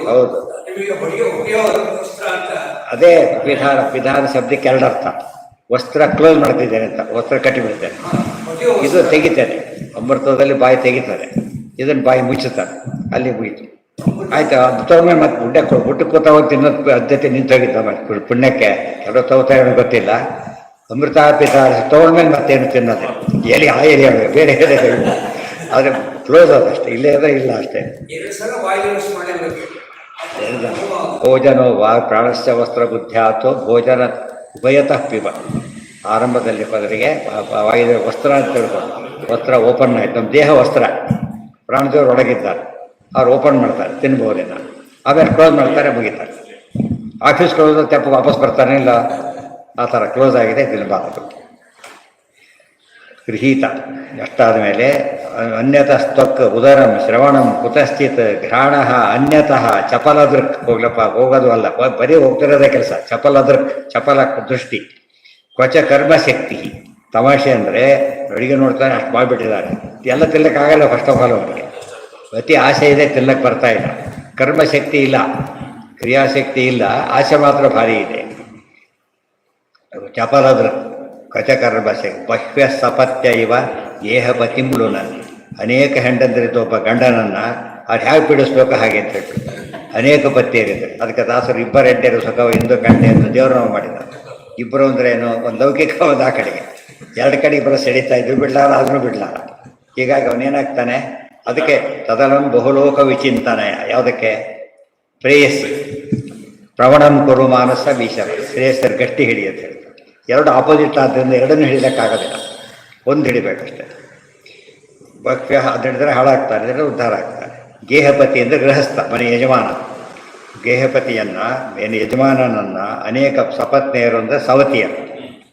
ಹೌದು, ಅದೇ ವಿಧಾನ ಶಬ್ದಕ್ಕೆ 2 ಅರ್ಥ. ವಸ್ತ್ರ ಕ್ಲೋಸ್ ಮಾಡ್ತಿದ್ದೇನೆ ಅಂತ, ವಸ್ತ್ರ ಕಟ್ಟಿಬಿಡ್ತೇನೆ. ಇದು ತೆಗಿತೇನೆ, ಅಮೃತದಲ್ಲಿ ಬಾಯಿ ತೆಗಿತಾರೆ, ಇದನ್ನು ಬಾಯಿ ಮುಚ್ಚುತ್ತಾರೆ, ಅಲ್ಲಿ ಮುಗಿತು. ಆಯ್ತು. ಅದು ತಗೊಂಡ್ಮೇಲೆ ಮತ್ತೆ ಊಟಕ್ಕೆ ಕೂತ ಹೋಗಿ ತಿನ್ನೋದು ಅದ್ಯತೆ ನಿಂತೋಗಿದ್ದ. ಮತ್ತೆ ಪುಣ್ಯಕ್ಕೆ ಕೆಲವು ತಗೋತಾ ಗೊತ್ತಿಲ್ಲ. ಅಮೃತ ಪಿತಾರ ತಗೊಂಡ್ಮೇಲೆ ಮತ್ತೇನು ತಿನ್ನೋದು? ಎಲೆ ಆ ಎಲೆ ಬೇರೆ ಎಲೆ ಆದರೆ ಕ್ಲೋಸ್ ಆದಷ್ಟೇ. ಇಲ್ಲೇ ಆದರೆ ಇಲ್ಲ ಅಷ್ಟೇ. ಭೋಜನೋ ವಾ ಪ್ರಾಣಸ್ಯ ವಸ್ತ್ರ ಬುದ್ಧ್ಯಾತೋ ಭೋಜನ ಉಭಯತಃ ಪಿಬ. ಆರಂಭದಲ್ಲಿ ಪದರಿಗೆ ವಾಯುದೇವ ವಸ್ತ್ರ ಅಂತ ತಿಳ್ಕೊಂಡು, ವಸ್ತ್ರ ಓಪನ್ ಆಯ್ತು. ನಮ್ಮ ದೇಹ ವಸ್ತ್ರ, ಪ್ರಾಣದೇವರು ಒಳಗಿದ್ದಾರೆ, ಅವ್ರು ಓಪನ್ ಮಾಡ್ತಾರೆ, ತಿನ್ಬಹುದೇನ. ಆಮೇಲೆ ಕ್ಲೋಸ್ ಮಾಡ್ತಾರೆ, ಮುಗಿತಾರೆ. ಆಫೀಸ್ ಕ್ಲೋಸ್ ತೆಪ್ಪ ವಾಪಸ್ ಬರ್ತಾನೆ ಇಲ್ಲ, ಆ ಥರ ಕ್ಲೋಸ್ ಆಗಿದೆ, ತಿನ್ನಬಾರದು. ಗೃಹೀತ ಅಷ್ಟಾದ ಮೇಲೆ ಅನ್ಯತಃ ಸ್ತಕ್ ಉದರಂ ಶ್ರವಣಂ ಕುತಶ್ಚಿತ್ ಘ್ರಾಣ ಅನ್ಯತಃ ಚಪಲದೃಕ್. ಹೋಗ್ಲಪ್ಪ, ಹೋಗೋದು ಅಲ್ಲ, ಬರೀ ಹೋಗ್ತಿರೋದೇ ಕೆಲಸ. ಚಪಲದೃಕ್, ಚಪಲ ದೃಷ್ಟಿ. ಕ್ವಚ ಕರ್ಮಶಕ್ತಿ. ತಮಾಷೆ ಅಂದರೆ ಅಡುಗೆ ನೋಡ್ತಾನೆ, ಅಷ್ಟು ಮಾಡಿಬಿಟ್ಟಿದ್ದಾರೆ. ಎಲ್ಲ ತಿನ್ನಕ್ಕಾಗಲ್ಲ ಫಸ್ಟ್ ಆಫ್ ಆಲ್. ಅವನಿಗೆ ಅತಿ ಆಸೆ ಇದೆ, ತಿನ್ನಕ್ಕೆ ಬರ್ತಾ ಇಲ್ಲ. ಕರ್ಮಶಕ್ತಿ ಇಲ್ಲ, ಕ್ರಿಯಾಶಕ್ತಿ ಇಲ್ಲ, ಆಸೆ ಮಾತ್ರ ಭಾರಿ ಇದೆ. ಚಪಲದ್ರ ಕಚಕರ್ಮಶಕ್ತಿ ಬಹ್ವ್ಯ ಸಪತ್ಯ ಇವ ಏಹಪತಿಂ ಲುನನ್. ಅನೇಕ ಹೆಂಡಂದ್ರಿದ್ದ ಒಬ್ಬ ಗಂಡನನ್ನು ಅವ್ರು ಹೇಗೆ ಪೀಡಿಸ್ಬೇಕು ಹಾಗೆ ಅಂತ ಹೇಳ್ಬಿಟ್ಟು ಅನೇಕ ಪತ್ನಿಯರಿದ್ದಾರೆ. ಅದಕ್ಕೆ ದಾಸರು ಇಬ್ಬರು ಹೆಂಡರು ಸುಖವ ಇಂದು ಗಂಟೆ ಎಂದು ದೇವರನ್ನು ಮಾಡಿದ್ದಾರೆ. ಇಬ್ಬರು ಅಂದ್ರೆ ಏನು, ಒಂದು ಲೌಕಿಕವಾದ ಆ ಕಡೆಗೆ, ಎರಡು ಕಡೆ ಇಬ್ಬರು ಸೆಳೀತಾ ಇದ್ರು, ಬಿಡ್ಲಾರ ಅದನ್ನು ಬಿಡ್ಲಾರ. ಹೀಗಾಗಿ ಅವನೇನಾಗ್ತಾನೆ, ಅದಕ್ಕೆ ತದನಂ ಬಹುಲೋಕ ವಿಚಿಂತನಯ. ಯಾವುದಕ್ಕೆ? ಪ್ರೇಯಸ್ಸಿ ಪ್ರವಣಂ ಕುರು ಮಾನಸ ಬೀಸರ, ಶ್ರೇಯಸ್ಸರು ಗಟ್ಟಿ ಹಿಡಿ ಅಂತ ಹೇಳ್ತಾರೆ. ಎರಡು ಆಪೋಸಿಟ್ ಆದ್ದರಿಂದ ಎರಡನ್ನೂ ಹಿಡಿಯೋಕ್ಕಾಗೋದಿಲ್ಲ, ಒಂದು ಹಿಡಿಬೇಕಷ್ಟೆ. ಭಕ್ಷ್ಯ ಅದು ಹಿಡಿದ್ರೆ ಹಾಳಾಗ್ತಾರೆ, ಅಂದರೆ ಉದ್ಧಾರ ಆಗ್ತಾರೆ. ಗೇಹಪತಿ ಅಂದರೆ ಗೃಹಸ್ಥ, ಮನೆ ಯಜಮಾನ. ಗೇಹಪತಿಯನ್ನು ಏನು ಯಜಮಾನನನ್ನು ಅನೇಕ ಸಪತ್ನಿಯರು ಅಂದರೆ ಸವತಿಯರು.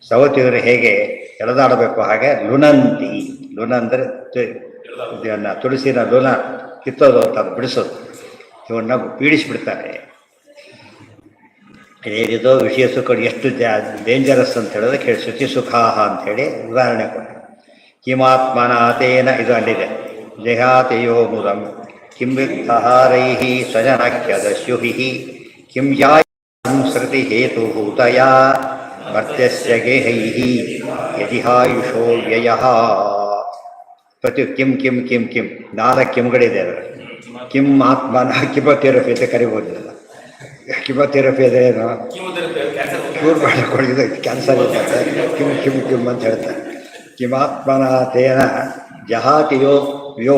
ಸವತಿಯರು ಹೇಗೆ ಎಳೆದಾಡಬೇಕು ಹಾಗೆ ಲುನಂತಿ. ಲುನ ಅಂದರೆ ಇದನ್ನು ತುಳಸಿನ ಲುನ ಕಿತ್ತೋದು ಅಂತ ಬಿಡಿಸೋದು, ಇವನ್ನ ಪೀಡಿಸಿಬಿಡ್ತಾರೆ. ಏನಿದೋ ವಿಷಯ ಸುಖ ಎಷ್ಟು ಡೇಂಜರಸ್ ಅಂತ ಹೇಳೋದಕ್ಕೆ ಹೇಳಿ ಶುಚಿ ಸುಖಾಹ ಅಂಥೇಳಿ ಉದಾಹರಣೆ ಕೊಟ್ಟರು. ಕಿಮಾತ್ಮನಾಥೇನ, ಇದು ಅಲ್ಲಿದೆ. ಜಹಾತೆಯೋ ಮುದಂ ಕಿಂ ವಿತ್ತಹಾರೈ ಸ್ವಜನಾಖ್ಯದಸ್ಯುಹಿ ಕಿಂ ಶ್ರುತಿ ಹೇತುಭೂತಯ ಮರ್ತ್ಯಸ್ಯ ಗೇಹೈ ಯದಿಹಾಯುಷೋ ವ್ಯಯಃ. ಪ್ರತಿ ಕಿಂ ಕಿಂ ಕಿಂ ಕಿಂ 4 ಕಿಮ್ಗಳಿದೆ ಅದರಲ್ಲಿ. ಕಿಂ ಆತ್ಮನ ಕಿಮೊಥೆರಪಿ ಅಂತ ಕರಿಬೋದಿಲ್ಲ. ಕಿಮೊಥೆರಪಿ ಅಂದರೆ ಏನು, ಕ್ಯೂರ್ ಮಾಡಿಕೊಳ್ಳಿದ್ದು ಕ್ಯಾನ್ಸರ್ ಇರ್ತದೆ. ಕಿಮ್ ಕಿಮ್ ಕಿಮ್ ಅಂತ ಹೇಳ್ತಾರೆ. ಕಿಮಾತ್ಮನ ತೇನ ಜಹಾತಿಯೋ ಯೋ,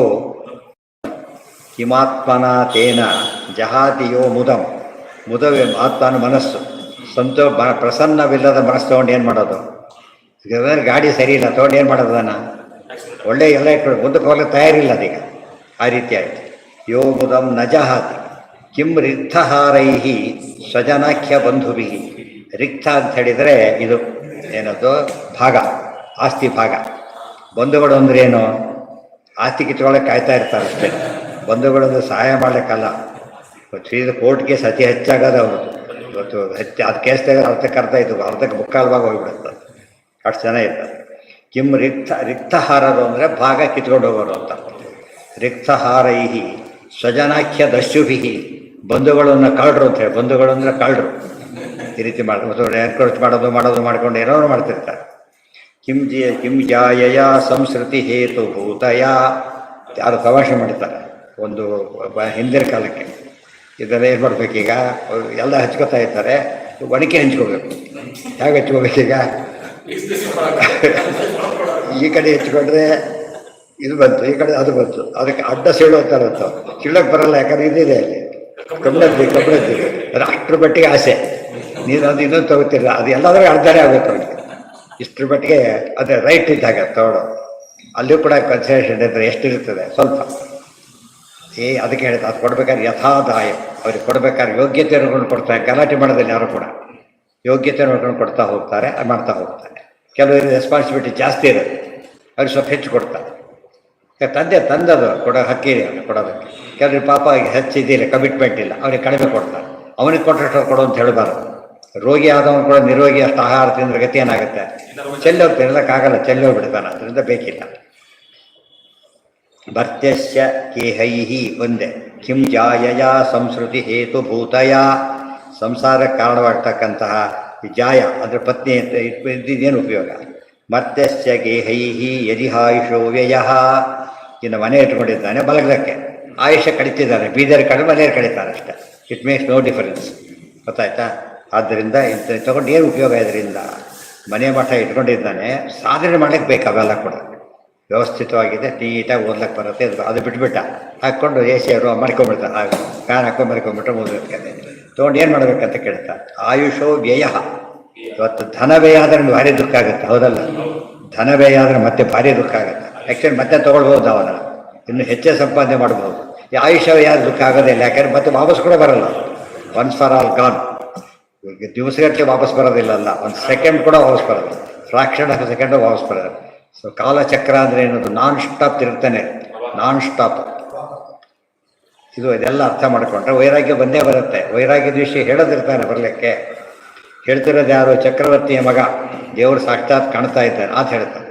ಕಿಮಾತ್ಮನ ತೇನ ಜಹಾತಿಯೋ ಮುದಂ. ಮುದವೇ ಆತ್ಮನ ಮನಸ್ಸು. ಪ್ರಸನ್ನವಿಲ್ಲದ ಮನಸ್ಸು ತೊಗೊಂಡು ಏನು ಮಾಡೋದು? ಗಾಡಿ ಸರಿ ಇಲ್ಲ ತೊಗೊಂಡು ಏನು ಮಾಡೋದು? ಅದನ್ನು ಒಳ್ಳೆ ಎಲ್ಲ ಇಟ್ಕೊಂಡು ಮುಂದಕ್ಕೆ ಹೋಗಲಿಕ್ಕೆ ತಯಾರಿಲ್ಲ ಅದೀಗ. ಆ ರೀತಿ ಆಯಿತು. ಯೋ ಮುದಂ ನ ಜಹಾತಿ ಕಿಂ ರಿಕ್ತಹಾರೈ ಸ್ವಜನಾಖ್ಯ ಬಂಧುಭಿ. ರಿಕ್ತ ಅಂತ ಹೇಳಿದರೆ ಇದು ಏನದು, ಭಾಗ, ಆಸ್ತಿ ಭಾಗ. ಬಂಧುಗಳು ಅಂದ್ರೆ ಏನು, ಆಸ್ತಿ ಕಿತ್ಕೊಳ್ಳೋಕೆ ಕಾಯ್ತಾ ಇರ್ತಾರೆ ಅಷ್ಟೇ. ಬಂಧುಗಳು ಅಂದ್ರೆ ಸಹಾಯ ಮಾಡಲಿಕ್ಕಲ್ಲ. ಸೀದಾ ಕೋರ್ಟ್ ಕೇಸ್ ಅತಿ ಹೆಚ್ಚಾಗೋದು ಅವ್ರದ್ದು. ಇವತ್ತು ಅದು ಕೇಸ್ ತೆಗೆದು ಅರ್ಧಕ್ಕೆ ಅರ್ಧ ಇತ್ತು, ಅರ್ಧಕ್ಕೆ ಮುಕ್ಕಾಲು ಭಾಗ ಹೋಗಿಬಿಡುತ್ತೆ. ಅಷ್ಟು ಜನ ಇರ್ತಾರೆ. ಕಿಂ ರಿಕ್ತಹಾರರು ಅಂದರೆ ಭಾಗ ಕಿತ್ಕೊಂಡು ಹೋಗೋರು ಅಂತ. ರಿಕ್ತಹಾರೈ ಸ್ವಜನಾಖ್ಯ ದಸ್ಯುಭಿ, ಬಂಧುಗಳನ್ನು ಕಳ್ಳರು ಅಂತ ಹೇಳಿ. ಬಂಧುಗಳು ಅಂದರೆ ಕಳ್ಳರು. ಈ ರೀತಿ ಮಾಡೋದು, ಎನ್ಕರೇಜ್ ಮಾಡೋದು ಮಾಡ್ಕೊಂಡು ಏನೋ ಮಾಡ್ತಿರ್ತಾರೆ. ಕಿಂ ಜಾಯಯ ಸಂಸ್ಕೃತಿ ಹೇತು ಭೂತಯ. ಯಾರು ತಮಾಷೆ ಮಾಡ್ತಾರೆ ಒಂದು ಹಿಂದಿನ ಕಾಲಕ್ಕೆ. ಇದೆಲ್ಲ ಏನು ಮಾಡ್ಬೇಕೀಗ, ಎಲ್ಲ ಹಚ್ಕೋತಾ ಇರ್ತಾರೆ. ಒಣಕೆ ಹಂಚ್ಕೋಬೇಕು. ಹೇಗೆ ಹಚ್ಕೋಬೇಕೀಗ? ಈ ಕಡೆ ಹಚ್ಕೊಂಡ್ರೆ ಇದು ಬಂತು, ಈ ಕಡೆ ಅದು ಬಂತು. ಅದಕ್ಕೆ ಅಡ್ಡ ಸೀಳು ಅಂತ ಇರುತ್ತೋ, ಕೀಳಕ್ಕೆ ಬರಲ್ಲ. ಯಾಕಂದ್ರೆ ಇದಿದೆ ಅಲ್ಲಿ ಕಬ್ಬಣದ್ದಿ ಅದು ಅಷ್ಟರ ಮಟ್ಟಿಗೆ ಆಸೆ. ನೀನು ಅದು ಇನ್ನೊಂದು ತಗೋತಿಲ್ಲ, ಅದು ಎಲ್ಲಾದ್ರೂ ಅರ್ಧನೇ ಆಗುತ್ತೆ ಅವನಿಗೆ. ಇಷ್ಟರ ಮಟ್ಟಿಗೆ ಅದೇ ರೈಟ್ ಇದ್ದಾಗ ತಗೊಳ್ಳೋದು. ಅಲ್ಲೂ ಕೂಡ ಕನ್ಸೆಷನ್ ಇದ್ದರೆ ಎಷ್ಟಿರ್ತದೆ ಸ್ವಲ್ಪ. ಅದಕ್ಕೆ ಹೇಳಿದ ಅದು ಕೊಡ್ಬೇಕಾದ್ರೆ ಯಥಾದಾಯ, ಅವ್ರಿಗೆ ಕೊಡ್ಬೇಕಾದ್ರೆ ಯೋಗ್ಯತೆ ನೋಡ್ಕೊಂಡು ಕೊಡ್ತಾರೆ. ಗಲಾಟೆ ಮಾಡೋದಿಲ್ಲ ಯಾರು ಕೂಡ. ಯೋಗ್ಯತೆ ನೋಡ್ಕೊಂಡು ಕೊಡ್ತಾ ಹೋಗ್ತಾರೆ, ಮಾಡ್ತಾ ಹೋಗ್ತಾರೆ. ಕೆಲವರಿಗೆ ರೆಸ್ಪಾನ್ಸಿಬಿಲಿಟಿ ಜಾಸ್ತಿ ಇರುತ್ತೆ, ಅವ್ರಿಗೆ ಸ್ವಲ್ಪ ಹೆಚ್ಚು ಕೊಡ್ತಾರೆ. ತಂದದು ಕೊಡೋ ಹಕ್ಕಿ ಕೊಡೋದಕ್ಕೆ. ಕೆಲವ್ರಿಗೆ ಪಾಪ ಹೆಚ್ಚಿದ್ದಿಲ್ಲ, ಕಮಿಟ್ಮೆಂಟ್ ಇಲ್ಲ, ಅವ್ರಿಗೆ ಕಡಿಮೆ ಕೊಡ್ತಾರೆ. ಅವನಿಗೆ ಕೊಟ್ಟಷ್ಟು ಕೊಡು ಅಂತ ಹೇಳಬಾರ್ದು. ರೋಗಿ ಆದವನು ಕೂಡ ನಿರೋಗಿ ಅಷ್ಟು ಆಹಾರ ತಿಂದ್ರೆ ಗತಿ ಏನಾಗುತ್ತೆ? ಚೆಲ್ಲಿ ಹೋಗ್ತಾನೆ, ಇರೋಕ್ಕಾಗಲ್ಲ, ಚೆಲ್ಲಿ ಹೋಗ್ಬಿಡ್ತಾನೆ. ಅದರಿಂದ ಬೇಕಿಲ್ಲ. ಭರ್ತ್ಯಸ್ಯ ಕೇಹೈಹಿ ಒಂದೇ. ಕಿಂ ಜಾಯಯ ಸಂಸ್ಕೃತಿ ಹೇತು ಭೂತಯ. ಸಂಸಾರಕ್ಕೆ ಕಾರಣವಾಗ್ತಕ್ಕಂತಹ ಜಾಯ ಅಂದರೆ ಪತ್ನಿ ಅಂತ ಇದೇನು ಉಪಯೋಗ? ಮರ್ತ್ಯಸ್ಯ ಗೇಹೈಹಿ ಯದಿಹಾಯುಷೋ ವ್ಯಯಃ. ಇನ್ನು ಮನೆ ಇಟ್ಕೊಂಡಿದ್ದಾನೆ ಬಲಗಕ್ಕೆ, ಆಯುಷ್ಯ ಕಡಿತಿದ್ದಾನೆ. ಬೀದರ್ ಕಡೆ ಮನೆಯಲ್ಲಿ ಕಡಿತಾರೆ ಅಷ್ಟೇ. It makes no difference. ಗೊತ್ತಾಯ್ತಾ? ಆದ್ದರಿಂದ ಇಂಥ ತಗೊಂಡು ಏನು ಉಪಯೋಗ? ಇದರಿಂದ ಮನೆ ಮಠ ಇಟ್ಕೊಂಡಿದ್ದಾನೆ, ಸಾಧನೆ ಮಾಡಲಿಕ್ಕೆ ಬೇಕು. ಅವೆಲ್ಲ ಕೂಡ ವ್ಯವಸ್ಥಿತವಾಗಿದೆ, ನೀಟಾಗಿ ಓದ್ಲಿಕ್ಕೆ ಬರುತ್ತೆ. ಅದು ಬಿಟ್ಬಿಟ್ಟ ಹಾಕ್ಕೊಂಡು ಎ ಸಿ ಅವರು ಮರ್ಕೊಂಡ್ಬಿಡ್ತಾರೆ. ಫ್ಯಾನ್ ಹಾಕೊಂಡು ಮರ್ಕೊಂಡ್ಬಿಟ್ರೆ ಓದಿರ್ತಾರೆ. ತೊಗೊಂಡು ಏನು ಮಾಡಬೇಕಂತ ಕೇಳ್ತಾರೆ. ಆಯುಷೋ ವ್ಯಯ. ಇವತ್ತು ಧನ ವ್ಯಯ ಆದರೆ ಭಾರಿ ದುಃಖ ಆಗುತ್ತೆ, ಹೌದಲ್ಲ? ಧನ ವ್ಯಯ ಆದರೆ ಮತ್ತೆ ಭಾರಿ ದುಃಖ ಆಗುತ್ತೆ. ಆ್ಯಕ್ಚುಲಿ ಮತ್ತೆ ತೊಗೊಳ್ಬೋದು, ಅವನ ಇನ್ನು ಹೆಚ್ಚೇ ಸಂಪಾದನೆ ಮಾಡ್ಬೋದು. ಈ ಆಯುಷ್ಯ ವ್ಯಯ ದುಃಖ ಆಗೋದಿಲ್ಲ, ಯಾಕಂದ್ರೆ ಮತ್ತೆ ವಾಪಸ್ ಕೂಡ ಬರಲ್ಲ. Once for all gone. ದಿವಸಗಟ್ಟಲೆ ವಾಪಸ್ ಬರೋದಿಲ್ಲಲ್ಲ, ಒಂದು ಸೆಕೆಂಡ್ ಕೂಡ ವಾಪಸ್ ಬರೋದು, ಫ್ರಾಕ್ಷನ್ ಆಫ್ ಸೆಕೆಂಡ್ ವಾಪಸ್ ಬರೋದು. ಸೊ ಕಾಲಚಕ್ರ ಅಂದರೆ ಏನದು? ನಾನ್ ಸ್ಟಾಪ್ ತಿರುಗ್ತಾನೆ, ನಾನ್ ಸ್ಟಾಪ್. ಇದೆಲ್ಲ ಅರ್ಥ ಮಾಡಿಕೊಂಡ್ರೆ ವೈರಾಗ್ಯ ಬಂದೇ ಬರುತ್ತೆ. ವೈರಾಗ್ಯದ ವಿಷಯ ಹೇಳೋದಿರ್ತಾನೆ ಬರಲಿಕ್ಕೆ. ಹೇಳ್ತಿರೋದು ಯಾರು? ಚಕ್ರವರ್ತಿಯ ಮಗ. ದೇವರು ಸಾಕ್ಷಾತ್ ಕಾಣ್ತಾ ಇದ್ದಾನೆ ಅಂತ ಹೇಳ್ತಾನೆ.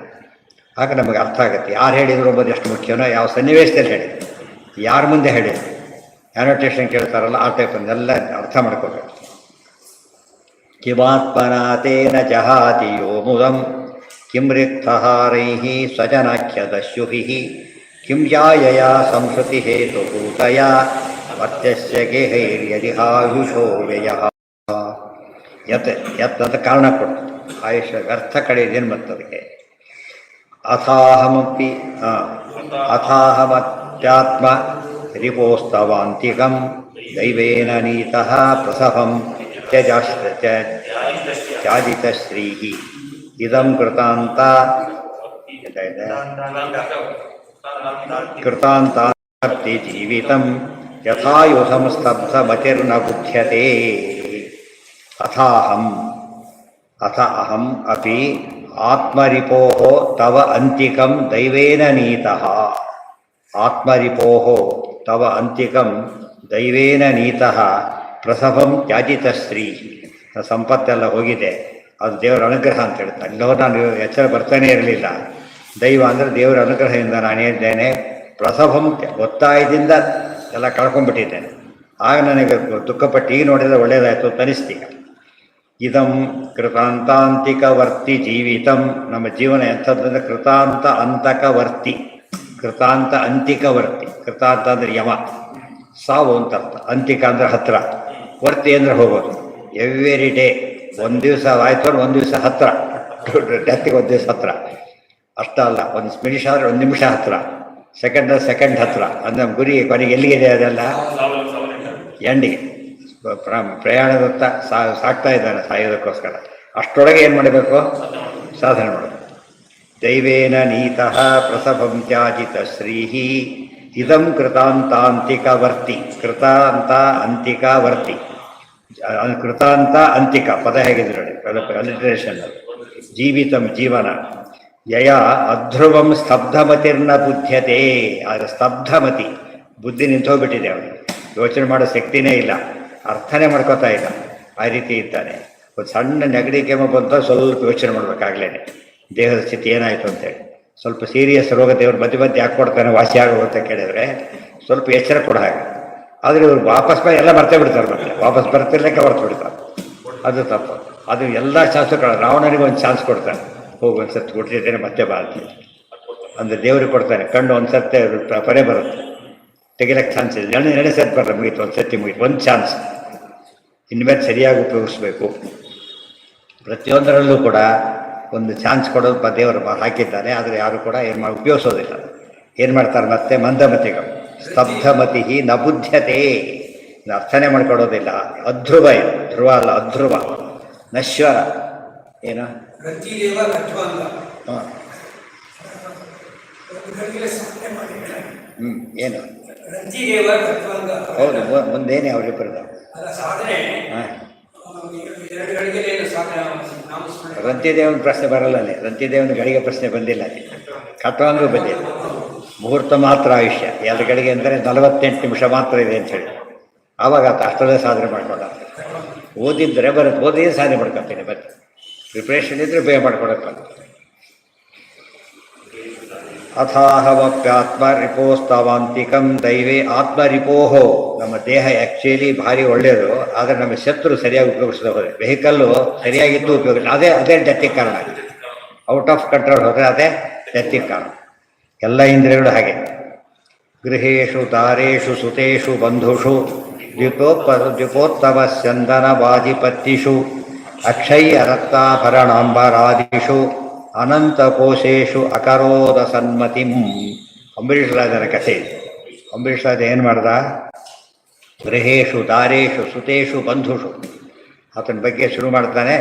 ಆಗ ನಮಗೆ ಅರ್ಥ ಆಗುತ್ತೆ ಯಾರು ಹೇಳಿದ್ರು ಎಂಬುದು ಎಷ್ಟು ಮುಖ್ಯನೋ, ಯಾವ ಸನ್ನಿವೇಶದಲ್ಲಿ ಹೇಳಿದ್ರು, ಯಾರ ಮುಂದೆ ಹೇಳಿದ್ರು. ಆ್ಯನೋಟೇಷನ್ ಕೇಳ್ತಾರಲ್ಲ ಆ ಟೈಪನ್ನೆಲ್ಲ ಅರ್ಥ ಮಾಡ್ಕೋಬೇಕು. ಕಿಮಾತ್ಮನಾತೇನ ಜಹಾತಿ ಯೋ ಮುದಂ ಕಿಂ ರಿಕ್ತಹಾರೈಃ ಸ್ವಜನಾಖ್ಯದಸ್ಯುಭಿಃ ಕಿಂ ಜಾಯಯ ಸಂಸ್ಕೃತಿ ಹೇತುಭೂತಯ ಮರ್ತ್ಯಸ್ಯ ಗೇಹೈರ್ಯದಿಹಾಯುಷೋ ವ್ಯಯಃ. ಯತ್ ಅಂತ ಕಾರಣ ಕೊಟ್ಟು ಆಯುಷ್ಯ ವ್ಯರ್ಥ ಕಡೆಯದೇನು ಮತ್ತದಕ್ಕೆ. ಅಥಾಹಮತ್ಯಾತ್ಮ ರಿಪೋಸ್ತವಾಂತಿಕಂ ದೈವೇನ ನೀತಃ ಪ್ರಸಭಂ ತ್ಯಾಜಿತಶ್ರೀಃ ಇದಂ ಕೃತಾಂತಾರ್ತಿ ಜೀವಿತಂ ಯಥಾಯುಧಂ ಸ್ತಬ್ಧಮತಿರ್ನ ಬುಧ್ಯತೆ. ಅಥ ಅಹಂ ಅಪಿ ಆತ್ಮರಿಪೋಃ ತವ ಅಂತಿಕಂ ದೈವೇನ ನೀತಃ. ಆತ್ಮರಿಪೋಃ ತವ ಅಂತಿಕಂ ದೈವೇನ ನೀತಃ ಪ್ರಸಭಂ ತ್ಯಾಜಿತಶ್ರೀ. ಸಂಪತ್ತೆಲ್ಲ ಹೋಗಿದೆ, ಅದು ದೇವರ ಅನುಗ್ರಹ ಅಂತ ಹೇಳ್ತಾರೆ. ಇಲ್ಲೋ ನಾನು ಎಚ್ಚರ ಬರ್ತಾನೆ ಇರಲಿಲ್ಲ. ದೈವ ಅಂದರೆ ದೇವರ ಅನುಗ್ರಹದಿಂದ ನಾನೇನಿದ್ದೇನೆ ಪ್ರಸಭಂ ಒತ್ತಾಯದಿಂದ ಎಲ್ಲ ಕಳ್ಕೊಂಡ್ಬಿಟ್ಟಿದ್ದೇನೆ. ಆಗ ನನಗೆ ದುಃಖಪಟ್ಟು ಈಗ ನೋಡಿದರೆ ಒಳ್ಳೆಯದಾಯಿತು ಅಂತ ಅನಿಸ್ತೀಗ. ಇದಂ ಕೃತಾಂತಾಂತಿಕವರ್ತಿ ಜೀವಿತಂ. ನಮ್ಮ ಜೀವನ ಎಂಥದ್ದಂದ್ರೆ ಕೃತಾಂತ ಅಂತಕವರ್ತಿ, ಕೃತಾಂತ ಅಂತಿಕವರ್ತಿ. ಕೃತಾಂತ ಅಂದರೆ ಯಮ, ಸಾವು ಅಂತ ಅರ್ಥ. ಅಂತಿಕ ಅಂದರೆ ಹತ್ತಿರ, ವರ್ತಿ ಅಂದರೆ ಹೋಗೋದು. ಎವ್ರಿ ಡೇ ಒಂದು ದಿವಸ ಆಯಿತು ಅಂದ್ರೆ ಒಂದು ದಿವಸ ಹತ್ತಿರ, ಡೆತ್ತಿಗೆ ಒಂದು ದಿವಸ ಹತ್ತಿರ. ಅಷ್ಟಲ್ಲ, ಒಂದು ನಿಮಿಷ ಆದರೆ ಒಂದು ನಿಮಿಷ ಹತ್ತಿರ, ಸೆಕೆಂಡ್ ಹತ್ತಿರ. ಅದು ನಮ್ಮ ಗುರಿ ಕೊನೆಗೆ ಎಲ್ಲಿಗಿದೆ ಅದೆಲ್ಲ ಎಂಡಿಗೆ ಪ್ರಯಾಣದತ್ತ ಸಾಕ್ತಾ ಇದ್ದಾನೆ ಸಾಯೋದಕ್ಕೋಸ್ಕರ. ಅಷ್ಟರೊಳಗೆ ಏನು ಮಾಡಬೇಕು? ಸಾಧನೆ ಮಾಡಬೇಕು. ದೈವೇನ ನೀತಃ ಪ್ರಸಭಂ ತ್ಯಾಜಿತ ಶ್ರೀಃ ಇದಂ ಕೃತಾಂತಾಂತಿಕವರ್ತಿ. ಕೃತಾಂತ ಅಂತಿಕವರ್ತಿ. ಕೃತಾಂತ ಅಂತಿಕ ಪದ ಹೇಗಿದೆ ನೋಡಿ, ಅಲಿಟ್ರೇಷನ್. ಜೀವಿತಂ ಜೀವನ. ಯಯ ಅಧ್ರುವಂ ಸ್ತಬ್ಧಮತಿರ್ನ ಬುದ್ಧ್ಯತೆ. ಆದರೆ ಸ್ತಬ್ಧಮತಿ, ಬುದ್ಧಿ ನಿಂತೋಗ್ಬಿಟ್ಟಿದೆ ಅವನಿಗೆ, ಯೋಚನೆ ಮಾಡೋ ಶಕ್ತಿನೇ ಇಲ್ಲ, ಅರ್ಥನೇ ಮಾಡ್ಕೋತಾ ಇಲ್ಲ. ಆ ರೀತಿ ಇದ್ದಾನೆ. ಒಂದು ಸಣ್ಣ ನೆಗಡಿ ಕೆಮ್ಮು ಬಂತ ಸ್ವಲ್ಪ ಯೋಚನೆ ಮಾಡಬೇಕಾಗ್ಲೇ ದೇಹದ ಸ್ಥಿತಿ ಏನಾಯಿತು ಅಂತೇಳಿ. ಸ್ವಲ್ಪ ಸೀರಿಯಸ್ ರೋಗ ದೇವರು ಮಧ್ಯೆ ಯಾಕೆ ಕೊಡ್ತಾನೆ ವಾಸಿ ಆಗೋ ಅಂತ ಕೇಳಿದರೆ ಸ್ವಲ್ಪ ಎಚ್ಚರ ಕೊಡ ಹಾಗೆ. ಆದರೆ ಇವ್ರು ವಾಪಸ್ ಎಲ್ಲ ಮರ್ತೇ ಬಿಡ್ತಾರೆ, ಮತ್ತೆ ವಾಪಸ್ ಬರ್ತಿರ್ಲಿಕ್ಕೆ ಮರ್ತು ಬಿಡ್ತಾರೆ. ಅದು ತಪ್ಪು. ಅದು ಎಲ್ಲ ಚಾನ್ಸ್ಗಳು ರಾವಣನಿಗೆ ಒಂದು ಚಾನ್ಸ್ ಕೊಡ್ತಾನೆ, ಹೋಗಿ ಒಂದು ಸರ್ತಿ ಕೊಟ್ಟಿದ್ದೇನೆ ಮತ್ತೆ ಬಾ ಅಂತ. ಅಂದರೆ ದೇವ್ರಿಗೆ ಕೊಡ್ತಾನೆ. ಕಣ್ಣು ಒಂದು ಸರ್ತಿ ಪರೆ ಬರುತ್ತೆ, ತೆಗಿಲಕ್ಕೆ ಚಾನ್ಸ್ ಇದೆ. ಎರಡನೇ ಸರ್ತಿ ಬರಲ್ಲ, ಮುಗೀತು, ಒಂದು ಸರ್ತಿ ಮುಗೀತು, ಒಂದು ಚಾನ್ಸ್. ಇನ್ಮೇಲೆ ಸರಿಯಾಗಿ ಉಪಯೋಗಿಸ್ಬೇಕು. ಪ್ರತಿಯೊಂದರಲ್ಲೂ ಕೂಡ ಒಂದು ಚಾನ್ಸ್ ಕೊಡೋದು ದೇವರು ಹಾಕಿದ್ದಾನೆ. ಆದರೆ ಯಾರು ಕೂಡ ಉಪಯೋಗಿಸೋದಿಲ್ಲ. ಏನು ಮಾಡ್ತಾರೆ ಮತ್ತೆ? ಮಂದಮತಿಗಳು. ಸ್ತಬ್ಧಮತಿ ನ ಬುದ್ಧ್ಯತೆ. ಅರ್ಥನೇ ಮಾಡ್ಕೊಡೋದಿಲ್ಲ. ಅಧ್ರುವ, ಇದು ಧ್ರುವ ಅಲ್ಲ, ಅಧ್ರುವ. ನಶ್ವರ ಏನು? ಏನು? ಹೌದು, ಮುಂದೇನೆ ಅವರಿಬ್ಬರದು. ರಂತಿದೇವನ ಪ್ರಶ್ನೆ ಬರಲ್ಲೇ. ರಂತಿದೇವನ ಗಳಿಗೆ ಪ್ರಶ್ನೆ ಬಂದಿಲ್ಲ, ಕಟ್ವಾಂಗೂ ಬಂದಿಲ್ಲ. ಮುಹೂರ್ತ ಮಾತ್ರ ಆಯುಷ್ಯ, 2 ಗಳಿಗೆ ಅಂದರೆ 48 ನಿಮಿಷ ಮಾತ್ರ ಇದೆ ಅಂತ ಹೇಳಿ. ಆವಾಗ ಅಷ್ಟರಲ್ಲೇ ಸಾಧನೆ ಮಾಡ್ಕೊಂಡ. ಓದಿದ್ರೆ ಬರುತ್ತೆ, ಓದಿದ್ರೆ ಸಾಧನೆ ಮಾಡ್ಕೊತೀನಿ. ಮತ್ತೆ ಪ್ರಿಪ್ರೇಷನ್ ಇದ್ರೆ ಬೇಗ ಮಾಡ್ಕೊಡಕ್ಕೆ. ಅಥಾಹವಪ್ಯಾತ್ಮರಿಪೋಸ್ತವಾಂತಿಕಂ ದೈವೇ ಆತ್ಮರಿಪೋಹೋ. ನಮ್ಮ ದೇಹ ಆ್ಯಕ್ಚುಲಿ ಭಾರಿ ಒಳ್ಳೆಯದು, ಆದರೆ ನಮ್ಮ ಶತ್ರು ಸರಿಯಾಗಿ ಉಪಯೋಗಿಸದೆ ಹೋದರೆ. ವೆಹಿಕಲ್ಲು ಸರಿಯಾಗಿದ್ದು ಉಪಯೋಗ, ಅದೇ ಡೆತ್ತಿಗೆ ಕಾರಣ. ಔಟ್ ಆಫ್ ಕಂಟ್ರೋಲ್ ಹೋದರೆ ಅದೇ ಡೆತ್ತಿಗೆ ಕಾರಣ. ಎಲ್ಲ ಇಂದ್ರಿಯಗಳು ಹಾಗೆ. ಗೃಹೇಶು ದಾರೇಶು ಸುತೇಷು ಬಂಧುಷು ದ್ವಿಪೋತ್ತಮ ಸ್ಯಂದನ ಬಾಜಿಪತ್ತಿಷು ಅಕ್ಷಯ್ಯ ರಕ್ತಾಭರಣಾಂಬರಾದಿಷು ಅನಂತಕೋಶೇಶು ಅಕರೋದ ಸನ್ಮತಿಂ. ಅಂಬರೀಷ್ ರಾಜನ ಕಥೆ. ಅಂಬರೀಷ್ ರಾಜ ಏನು ಮಾಡ್ದ? ಗೃಹೇಶು ದಾರೇಶು ಸುತೇಷು ಬಂಧುಷು, ಆತನ ಬಗ್ಗೆ ಶುರು ಮಾಡ್ತಾನೆ.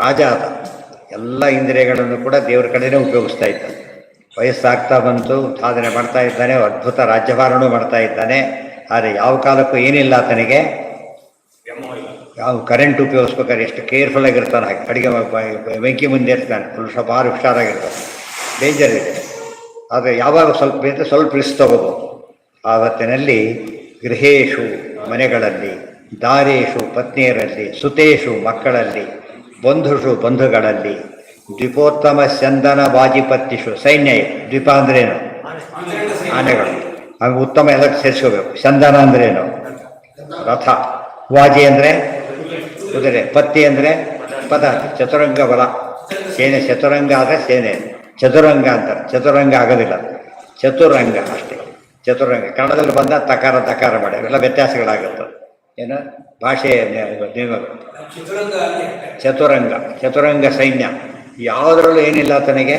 ರಾಜ ಆತ, ಎಲ್ಲ ಇಂದ್ರಿಯಗಳನ್ನು ಕೂಡ ದೇವರ ಕಡೆನೇ ಉಪಯೋಗಿಸ್ತಾ ಇದ್ದಾನೆ. ವಯಸ್ಸಾಗ್ತಾ ಬಂತು, ಸಾಧನೆ ಮಾಡ್ತಾ ಇದ್ದಾನೆ, ಅದ್ಭುತ ರಾಜ್ಯಭಾರಣೂ ಮಾಡ್ತಾ ಇದ್ದಾನೆ. ಆದರೆ ಯಾವ ಕಾಲಕ್ಕೂ ಏನಿಲ್ಲ ಆತನಿಗೆ, ಯಾವ ಕರೆಂಟ್ ಉಪಯೋಗಿಸ್ಬೇಕಾದ್ರೆ ಎಷ್ಟು ಕೇರ್ಫುಲ್ ಆಗಿರ್ತಾನೆ. ಹಾಗೆ ಅಡುಗೆ ಬೆಂಕಿ ಮುಂದೆ ಇರ್ತಾನೆ, ಭಾರಿ ಹುಷಾರಾಗಿರ್ತಾನೆ. ಡೇಂಜರ್ ಇದೆ. ಆದರೆ ಯಾವಾಗ ಸ್ವಲ್ಪ ಇದ್ದರೆ ಸ್ವಲ್ಪ ರಿಸ್ಕ್ ತಗೋಬೋದು. ಆ ಹೊತ್ತಿನಲ್ಲಿ ಗೃಹೇಶು ಮನೆಗಳಲ್ಲಿ, ದಾರೇಶು ಪತ್ನಿಯರಲ್ಲಿ, ಸುತೇಶು ಮಕ್ಕಳಲ್ಲಿ, ಬಂಧುಷು ಬಂಧುಗಳಲ್ಲಿ, ದ್ವಿಪೋತ್ತಮ ಸ್ಯಂದನ ಬಾಜಿಪತ್ತಿಷು ಸೈನ್ಯ. ದ್ವೀಪ ಅಂದ್ರೇನು? ಆನೆಗಳು. ಆಮೇಲೆ ಉತ್ತಮ ಎಲ್ಲಕ್ಕೆ ಸೇರಿಸ್ಕೋಬೇಕು. ಚಂದನ ಅಂದ್ರೆ ಏನು? ರಥ. ವಾಜಿ ಅಂದರೆ ಕುದುರೆ. ಪತ್ತಿ ಅಂದರೆ ಪದಾರ್ಥ. ಚತುರಂಗ ಬಲ. ಸೇನೆ ಚತುರಂಗ ಆದರೆ ಸೇನೆ ಚತುರಂಗ ಅಂತಾರೆ. ಚತುರಂಗ ಆಗೋದಿಲ್ಲ, ಚತುರಂಗ ಅಷ್ಟೇ. ಚತುರಂಗ ಕನ್ನಡದಲ್ಲಿ ಬಂದ ತಕಾರ ತಕಾರ ಮಾಡಿ ಅವೆಲ್ಲ ವ್ಯತ್ಯಾಸಗಳಾಗುತ್ತೆ. ಏನು ಭಾಷೆ ಚತುರಂಗ. ಚತುರಂಗ ಸೈನ್ಯ ಯಾವುದರಲ್ಲೂ ಏನಿಲ್ಲ ಆತನಿಗೆ.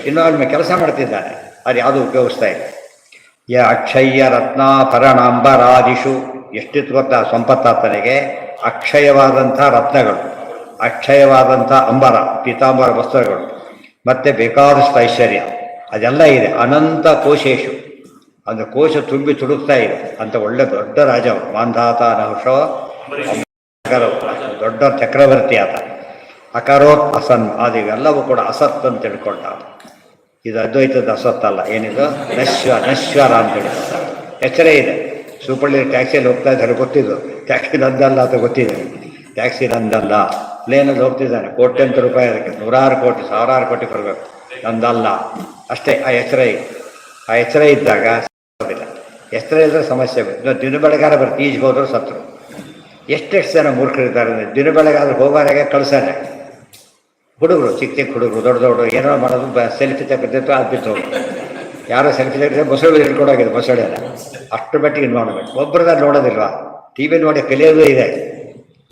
ಇನ್ನೊಮ್ಮೆ ಕೆಲಸ ಮಾಡ್ತಿದ್ದಾನೆ, ಅದು ಯಾವುದು ಉಪಯೋಗಿಸ್ತಾ ಇಲ್ಲ. ಅಕ್ಷಯ್ಯ ರತ್ನಾಭರಣಾಂಬರಾದಿಷು ಎಷ್ಟಿತ್ತು ಗೊತ್ತಾ ಸಂಪತ್ತಾತನಿಗೆ? ಅಕ್ಷಯವಾದಂಥ ರತ್ನಗಳು, ಅಕ್ಷಯವಾದಂಥ ಅಂಬರ ಪೀತಾಂಬರ ವಸ್ತ್ರಗಳು, ಮತ್ತೆ ಬೇಕಾದಷ್ಟು ಐಶ್ವರ್ಯ ಅದೆಲ್ಲ ಇದೆ. ಅನಂತ ಕೋಶೇಶು, ಅಂದರೆ ಕೋಶ ತುಂಬಿ ತುಡುಕ್ತಾ ಇದೆ ಅಂತ ಒಳ್ಳೆ ದೊಡ್ಡ ರಾಜ ಅವರು. ಮಾಂಧಾತ ನಹುಷೋ ದೊಡ್ಡ ಚಕ್ರವರ್ತಿ ಆತ. ಅಕರೋತ್ ಅಸನ್, ಅದು ಇವೆಲ್ಲವೂ ಕೂಡ ಅಸತ್ ಅಂತ ತಿಳ್ಕೊಂಡ. ಇದು ಅದ್ವೈತದ ಅಸತ್ತಲ್ಲ. ಏನಿದು? ನಶ್ವರ ಅಂತ ಹೇಳ್ತಾರೆ. ಎಚ್ಚರ ಇದೆ. ಸೂಪಳ್ಳಿ ಟ್ಯಾಕ್ಸಿಯಲ್ಲಿ ಹೋಗ್ತಾ ಇದ್ದಾರೆ, ಗೊತ್ತಿದ್ದು ಟ್ಯಾಕ್ಸಿ ನಂದಲ್ಲ ಅಂತ ಗೊತ್ತಿದೆ. ಟ್ಯಾಕ್ಸಿ ನಂದಲ್ಲ, ಪ್ಲೇನಲ್ಲಿ ಹೋಗ್ತಿದ್ದಾನೆ, ಕೋಟ್ಯಂತರ ರೂಪಾಯಿ ಅದಕ್ಕೆ, ನೂರಾರು ಕೋಟಿ ಸಾವಿರಾರು ಕೋಟಿ ಕೊಡಬೇಕು, ನಂದಲ್ಲ ಅಷ್ಟೇ. ಆ ಎಚ್ಚರ ಇದೆ. ಆ ಎಚ್ಚರ ಇದ್ದಾಗ ಇಲ್ಲ. ಎಚ್ಚರ ಇಲ್ಲದ್ರೆ ಸಮಸ್ಯೆ. ದಿನ ಬೆಳಗಾರ ಬರ್ತೀವಿ, ಈಜ್ ಹೋದ್ರು ಸತ್ರು. ಎಷ್ಟೆಷ್ಟು ಜನ ಮೂರ್ಖರಿದ್ದಾರೆ ಅಂದರೆ ದಿನ ಬೆಳಗಾದ್ರೆ ಹೋಗೋರಾಗೆ ಕಳ್ಸಾನೆ. ಹುಡುಗರು, ಚಿಕ್ಕ ಚಿಕ್ಕ ಹುಡುಗರು, ದೊಡ್ಡ ದೊಡ್ಡ ಏನೋ ಮಾಡೋದು, ಸೆಲ್ಫಿ ತಗೊಂಡಿತ್ತು, ಅದು ಬಿತ್ತು ಹೋಗೋದು. ಯಾರೋ ಸೆಲ್ಫಿ ತೆಗೆದ್ರೆ ಮೊಸಳೆ ಹಿಡ್ಕೊಂಡೋಗಿದೆ, ಮೊಸಳೆಲ್ಲ ಅಷ್ಟು ಮಟ್ಟಿಗೆ ಇನ್ವಾಲ್ವ್ಮೆಂಟ್. ಒಬ್ಬರದಾಗ ನೋಡೋದಿಲ್ವಾ? ಟಿ ವಿ ನೋಡಿ ಕಲಿಯೋದು ಇದೆ,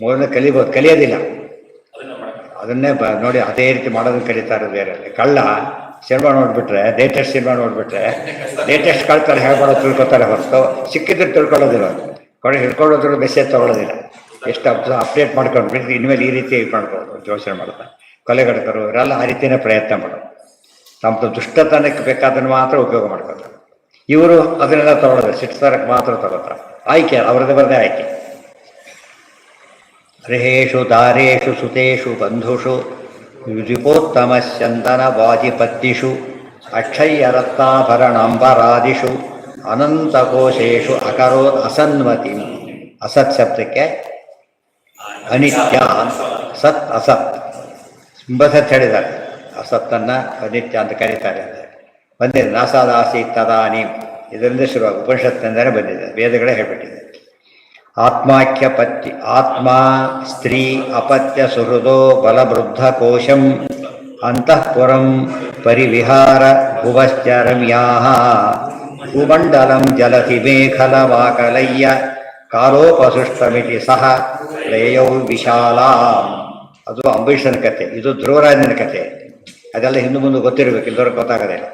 ಮೊದಲನೇ ಕಲಿಬೋದು, ಕಲಿಯೋದಿಲ್ಲ. ಅದನ್ನೇ ನೋಡಿ ಅದೇ ರೀತಿ ಮಾಡೋದನ್ನು ಕಲಿತಾರೆ ಬೇರೆ. ಕಳ್ಳ ಸಿನಿಮಾ ನೋಡಿಬಿಟ್ರೆ, ಲೇಟೆಸ್ಟ್ ಸಿನಿಮಾ ನೋಡಿಬಿಟ್ರೆ ಲೇಟೆಸ್ಟ್ ಕಳ್ತಾರೆ ಹೇಳ್ಕೊಳ್ಳೋದು ತಿಳ್ಕೊತಾರೆ ಹೊರತು ಸಿಕ್ಕಿದ್ರೆ ತಿಳ್ಕೊಳ್ಳೋದಿಲ್ಲ. ಹಿಡ್ಕೊಳ್ಳೋದ್ರ ಮೆಸೇಜ್ ತೊಗೊಳ್ಳೋದಿಲ್ಲ. ಎಷ್ಟು ಅಪ್ಡೇಟ್ ಮಾಡ್ಕೊಂಡ್ಬಿಟ್ಟು ಇನ್ಮೇಲೆ ಈ ರೀತಿ ಮಾಡ್ಬೋದು ಯೋಚನೆ ಮಾಡ್ತಾರೆ. ಕೊಲೆಗಡಕರು ಇವರೆಲ್ಲ ಆ ರೀತಿಯೇ ಪ್ರಯತ್ನ ಮಾಡೋದು. ತಮ್ಮ ದುಷ್ಟತನಕ್ಕೆ ಬೇಕಾದನ್ನು ಮಾತ್ರ ಉಪಯೋಗ ಮಾಡ್ಕೋತಾರೆ. ಇವರು ಅದನ್ನೆಲ್ಲ ತೊಗೊಳ್ಳೋದು ಸಿಟ್ಸರಕ್ಕೆ ಮಾತ್ರ ತಗೋತಾರೆ. ಆಯ್ಕೆ ಅವರದೇ ಬರದೇ ಆಯ್ಕೆ. ಗೃಹೇಶು ದಾರೇಶು ಸುತೇಷು ಬಂಧುಷು ವಿಪೋತ್ತಮ ಚಂದನ ವಾಜಿಪತ್ತಿಷು ಅಕ್ಷಯ್ಯ ರತ್ನಾಭರಣಾಂಬರಾದಿಷು ಅನಂತಕೋಶೇಶು ಅಕರೋತ್ ಅಸನ್ಮತಿ. ಅಸತ್ ಶಬ್ದಕ್ಕೆ ಅನಿತ್ಯ, ಸತ್ ಅಸತ್ ಸತ್ ಹೇಳಿದ್ದಾರೆ. ಅಸತ್ತನ್ನು ಅನಿತ್ಯ ಅಂತ ಕರೀತಾರೆ ಅಂತ ಬಂದಿದೆ. ನಾಸಾದಾಸಿ ತದಾನಿ ಇದರಿಂದ ಶುರುವಾಗಿ ಉಪನಿಷತ್ತಿನಿಂದಲೇ ಬಂದಿದೆ, ವೇದಗಳೇ ಹೇಳ್ಬಿಟ್ಟಿದೆ. ಆತ್ಮಾಖ್ಯ ಪತ್ಯ ಆತ್ಮ ಸ್ತ್ರೀ ಅಪತ್ಯ ಸುಹೃದೋ ಬಲವೃದ್ಧ ಕೋಶಂ ಅಂತಃಪುರಂ ಪರಿವಿಹಾರ ಭುವಶ್ಚ ರಮ್ಯಾ ಭೂಮಂಡಲಂ ಜಲತಿ ಮೇಖಲವಾಕಲಯ್ಯ ಕಾಲೋಪಸೃಷ್ಟಮಿತಿ ಸಹ ಲಯೌ ವಿಶಾಲಾಂ. ಅದು ಅಂಬರೀಷನ ಕತೆ, ಇದು ಧ್ರುವರಾಜನ ಕತೆ. ಅದೆಲ್ಲ ಹಿಂದೆ ಮುಂದೆ ಗೊತ್ತಿರಬೇಕು, ಇಲ್ಲದವ್ರಿಗೆ ಗೊತ್ತಾಗೋದಿಲ್ಲ.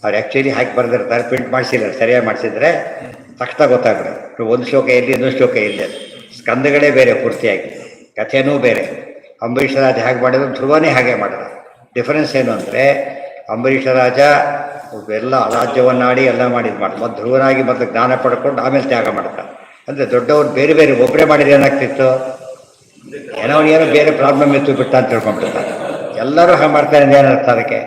ಅವ್ರು ಆ್ಯಕ್ಚುಲಿ ಹಾಕಿ ಬರೆದಿರ್ತಾರೆ, ಪ್ರಿಂಟ್ ಮಾಡಿಸಿಲ್ಲ, ಸರಿಯಾಗಿ ಮಾಡಿಸಿದ್ರೆ ತಕ್ಷಣ ಗೊತ್ತಾಗ್ಬಿಡೋದು. ಒಂದು ಶ್ಲೋಕ ಇಲ್ಲಿ, ಇನ್ನೊಂದು ಶ್ಲೋಕ ಇಲ್ಲಿ. ಸ್ಕಂದಗಳೇ ಬೇರೆ ಪೂರ್ತಿಯಾಗಿ, ಕಥೆನೂ ಬೇರೆ. ಅಂಬರೀಷ ರಾಜ ಹೇಗೆ ಮಾಡಿದ್ರು, ಧ್ರುವನೇ ಹಾಗೆ ಮಾಡಿದ. ಡಿಫರೆನ್ಸ್ ಏನು ಅಂದರೆ ಅಂಬರೀಷ ರಾಜ ಎಲ್ಲ ರಾಜ್ಯವನ್ನಾಡಿ ಎಲ್ಲ ಮಾಡಿದ್ದು ಮಾಡಿ ಮತ್ತು ಧ್ರುವನಾಗಿ ಮತ್ತು ಜ್ಞಾನ ಪಡ್ಕೊಂಡು ಆಮೇಲೆ ತ್ಯಾಗ ಮಾಡ್ತಾರೆ. ಅಂದರೆ ದೊಡ್ಡವ್ರು ಬೇರೆ ಬೇರೆ ಒಬ್ಬರೇ ಮಾಡಿದ್ರೆ ಏನಾಗ್ತಿತ್ತು, ಏನೋ ಬೇರೆ ಪ್ರಾಬ್ಲಮ್ ಇತ್ತು ಬಿಟ್ಟ ಅಂತ ತಿಳ್ಕೊಂಡ್ಬಿಡ್ತಾರೆ. ಎಲ್ಲರೂ ಹಾಗೆ ಮಾಡ್ತಾರೆ ಅಂದರೆ ಏನರ್ಥ ಅದಕ್ಕೆ?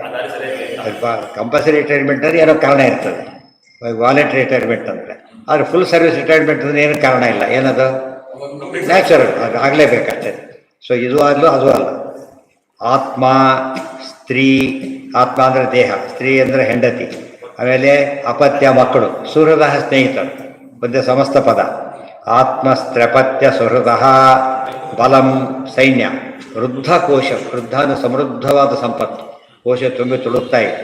ಕಂಪಲ್ಸರಿ ರಿಟೈರ್ಮೆಂಟ್ ಅಂದರೆ ಏನೋ ಕಾರಣ ಇರ್ತದೆ, ವಾಲಂಟ್ರಿ ರಿಟೈರ್ಮೆಂಟ್ ಅಂದರೆ. ಆದರೆ ಫುಲ್ ಸರ್ವಿಸ್ ರಿಟೈರ್ಮೆಂಟ್ ಅಂದರೆ ಏನು ಕಾರಣ ಇಲ್ಲ. ಏನದು ನ್ಯಾಚುರಲ್, ಅದು ಆಗಲೇಬೇಕಷ್ಟೇ. ಸೊ ಇದು ಆಗಲು ಅದು ಅಲ್ಲ. ಆತ್ಮ ಸ್ತ್ರೀ, ಆತ್ಮ ಅಂದರೆ ದೇಹ, ಸ್ತ್ರೀ ಅಂದರೆ ಹೆಂಡತಿ, ಆಮೇಲೆ ಅಪತ್ಯ ಮಕ್ಕಳು, ಸುಹೃದ ಸ್ನೇಹಿತರು, ಒಂದೇ ಸಮಸ್ತ ಪದ. ಆತ್ಮ ಸ್ತ್ರಪತ್ಯ ಸುಹೃದ ಬಲಂ ಸೈನ್ಯ, ವೃದ್ಧ ಕೋಶ, ವೃದ್ಧ ಅಂದರೆ ಸಮೃದ್ಧವಾದ ಸಂಪತ್ತು, ಕೋಶ ತುಂಬಿ ತುಳುಕ್ತಾ ಇದೆ.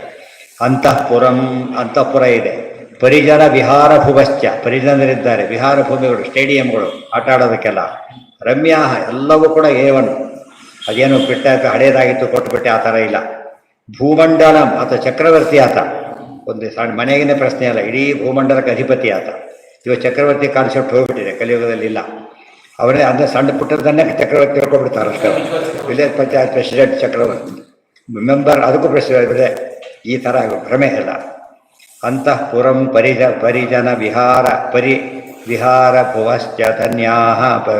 ಅಂತಃಪುರಂ, ಅಂತಃಪುರ ಇದೆ. ಪರಿಜನ ವಿಹಾರ ಭೂವಶ್ಚ, ಪರಿಜನರಿದ್ದಾರೆ, ವಿಹಾರ ಭೂಮಿಗಳು, ಸ್ಟೇಡಿಯಂಗಳು, ಆಟ ಆಡೋದಕ್ಕೆಲ್ಲ. ರಮ್ಯಾ, ಎಲ್ಲವೂ ಕೂಡ ಏವನು, ಅದೇನು ಬಿಟ್ಟ ಹಳೇದಾಗಿತ್ತು ಕೊಟ್ಟುಬಿಟ್ಟೆ, ಆ ಥರ ಇಲ್ಲ. ಭೂಮಂಡಲಂ, ಆತ ಚಕ್ರವರ್ತಿ ಆತ. ಒಂದು ಸಣ್ಣ ಮನೆಗಿನ ಪ್ರಶ್ನೆ ಅಲ್ಲ, ಇಡೀ ಭೂಮಂಡಲಕ್ಕೆ ಅಧಿಪತಿ ಆತ. ಇವಾಗ ಚಕ್ರವರ್ತಿ ಕಾನ್ಸೆಪ್ಟ್ ಹೋಗ್ಬಿಟ್ಟಿದೆ, ಕಲಿಯುಗದಲ್ಲಿ ಇಲ್ಲ. ಅವರೇ ಅಂದರೆ ಸಣ್ಣ ಪುಟ್ಟದನ್ನೇ ಚಕ್ರವರ್ತಿ ಹೇಳ್ಕೊಬಿಡ್ತಾರೆ ಅಷ್ಟೇ. ವಿಲೇಜ್ ಪಂಚಾಯತ್ ಪ್ರೆಸಿಡೆಂಟ್ ಚಕ್ರವರ್ತಿ, ಮೆಂಬರ್ ಅದಕ್ಕೂ ಪ್ರೆಸಿಡೆಂಟ್ ಇದೆ. ಈ ಥರ ಭ್ರಮೆ ಇಲ್ಲ. ಅಂತಃಪುರಂ ಪರಿಜನ ವಿಹಾರ ವಿಹಾರ ಭುವಶ್ಚ ಧನ್ಯಾ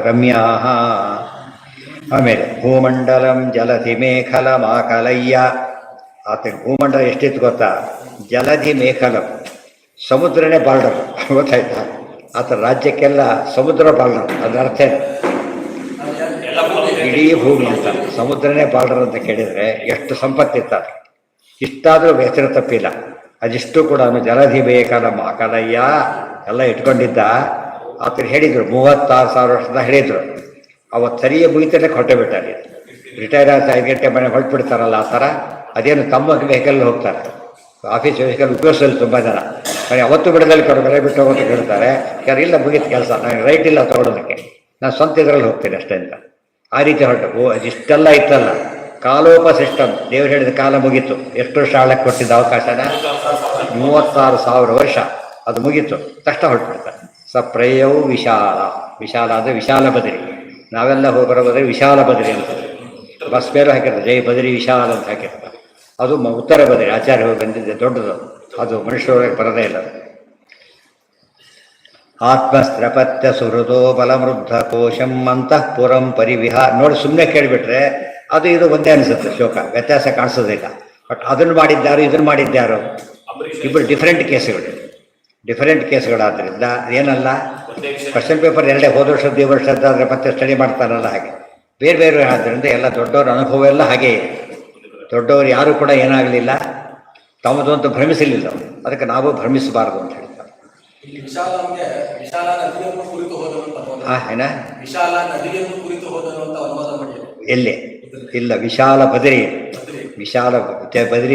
ರಮ್ಯಾ. ಆಮೇಲೆ ಭೂಮಂಡಲಂ ಜಲಧಿ ಮೇಖಲ ಮಾಕಲಯ್ಯ. ಆತ ಭೂಮಂಡಲ ಎಷ್ಟಿತ್ತು ಗೊತ್ತಾ? ಜಲಧಿ ಮೇಖಲಂ, ಸಮುದ್ರನೇ ಬಾರ್ಡರ್, ಗೊತ್ತಾಯ್ತಾ? ಆತ ರಾಜ್ಯಕ್ಕೆಲ್ಲ ಸಮುದ್ರ ಬಾರ್ಡರ್. ಅದರ ಅರ್ಥ ಇಡೀ ಭೂಮಿ ಅಂತ, ಸಮುದ್ರನೇ ಬಾರ್ಡರ್ ಅಂತ ಕೇಳಿದರೆ ಎಷ್ಟು ಸಂಪತ್ತಿರ್ತಾರೆ. ಇಷ್ಟಾದರೂ ಹೆಸರು ತಪ್ಪಿಲ್ಲ. ಅದಿಷ್ಟು ಕೂಡ ಜಲಧಿ ಬೇಕಲ್ಲ ಮಾಕಲಯ್ಯ ಎಲ್ಲ ಇಟ್ಕೊಂಡಿದ್ದ. ಆತರು ಹೇಳಿದರು 36,000 ವರ್ಷದ ಹೇಳಿದರು. ಅವತ್ತು ಸರಿಯೇ ಮುಗಿತಲೇ ಹೊರಟೆ ಬಿಟ್ಟಾರೆ. ರಿಟೈರ್ ಆದ 5 ಗಂಟೆ ಮನೆ ಹೊರಟ್ಬಿಡ್ತಾರಲ್ಲ ಆ ಥರ. ಅದೇನು ತಮ್ಮ ವೆಹಿಕಲ್ ಹೋಗ್ತಾರೆ, ಆಫೀಸ್ ವೆಹಿಕಲ್ ಉಪಯೋಗಿಸಲು ತುಂಬ ಜನ. ನನಗೆ ಅವತ್ತು ಬಿಡದಲ್ಲಿ ಕೊಡೋದ್ರೆ ಬಿಟ್ಟು ಹೋಗೋದು ಕೇಳ್ತಾರೆ. ಯಾರು ಇಲ್ಲ ಮುಗಿತು ಕೆಲಸ, ನನಗೆ ರೈಟ್ ಇಲ್ಲ ತೊಗೊಳೋದಕ್ಕೆ, ನಾನು ಸ್ವಂತ ಇದರಲ್ಲಿ ಹೋಗ್ತೀನಿ ಅಷ್ಟೇ ಅಂತ. ಆ ರೀತಿ ಹೊರಟು ಇಷ್ಟೆಲ್ಲ ಇತ್ತಲ್ಲ. ಕಾಲೋಪ ಸಿಸ್ಟಮ್, ದೇವರು ಹೇಳಿದ ಕಾಲ ಮುಗೀತು. ಎಷ್ಟು ವರ್ಷ ಆಳಕ್ಕೆ ಕೊಟ್ಟಿದ್ದ ಅವಕಾಶನ? 36,000 ವರ್ಷ. ಅದು ಮುಗೀತು, ತಕ್ಷಣ ಹೊರಟ್ಬಿಡ್ತಾರೆ. ಸಪ್ರಯವು ವಿಶಾಲ. ವಿಶಾಲ ಅಂದರೆ ವಿಶಾಲ ಬದರಿ. ನಾವೆಲ್ಲ ಹೋಗಿ ಬದ್ರೆ ವಿಶಾಲ ಬದರಿ ಅಂತ ಬಸ್ ಮೇಲೆ ಹಾಕಿರ್ತಾರೆ, ಜೈ ಬದರಿ ವಿಶಾಲ ಅಂತ ಹಾಕಿರ್ತಾರೆ. ಅದು ಉತ್ತರ ಬದರಿ, ಆಚಾರ್ಯ ಹೋಗಿ ಬಂದಿದ್ದೆ ದೊಡ್ಡದು. ಅದು ಮನುಷ್ಯರೊಳಗೆ ಬರೋದೇ ಇಲ್ಲ. ಆತ್ಮಸ್ತ್ರಪತ್ಯ ಸುಹೃದೋ ಬಲಮೃದ್ಧ ಕೋಶಂ ಅಂತಃಪುರಂ ಪರಿವಿಹಾರ. ನೋಡಿ ಸುಮ್ಮನೆ ಕೇಳಿಬಿಟ್ರೆ ಅದು ಇದು ಒಂದೇ ಅನಿಸುತ್ತೆ, ಶ್ಲೋಕ ವ್ಯತ್ಯಾಸ ಕಾಣಿಸೋದಿಲ್ಲ. ಬಟ್ ಅದನ್ನು ಮಾಡಿದ್ದಾರು ಇದನ್ನು ಮಾಡಿದ್ದಾರು ಇಬ್ಬರು ಡಿಫರೆಂಟ್ ಕೇಸ್ಗಳಾದ್ದರಿಂದ ಏನಲ್ಲ, ಕ್ವಶನ್ ಪೇಪರ್ ಎರಡೇ ಹೋದ ವರ್ಷದ್ದು ಈ ವರ್ಷದ್ದು ಆದರೆ ಮತ್ತೆ ಸ್ಟಡಿ ಮಾಡ್ತಾರಲ್ಲ, ಹಾಗೆ ಬೇರೆ ಬೇರೆ ಆದ್ದರಿಂದ ಎಲ್ಲ ದೊಡ್ಡವ್ರ ಅನುಭವ ಎಲ್ಲ ಹಾಗೇ ಇದೆ. ದೊಡ್ಡವರು ಯಾರು ಕೂಡ ಏನಾಗಲಿಲ್ಲ, ತಮ್ಮದು ಅಂತ ಭ್ರಮಿಸಲಿಲ್ಲ. ಅದಕ್ಕೆ ನಾವು ಭ್ರಮಿಸಬಾರದು ಅಂತ ಹೇಳ್ತಾರೆ. ಎಲ್ಲಿ ಇಲ್ಲ, ವಿಶಾಲ ಬದರಿ, ವಿಶಾಲ ಬದರಿ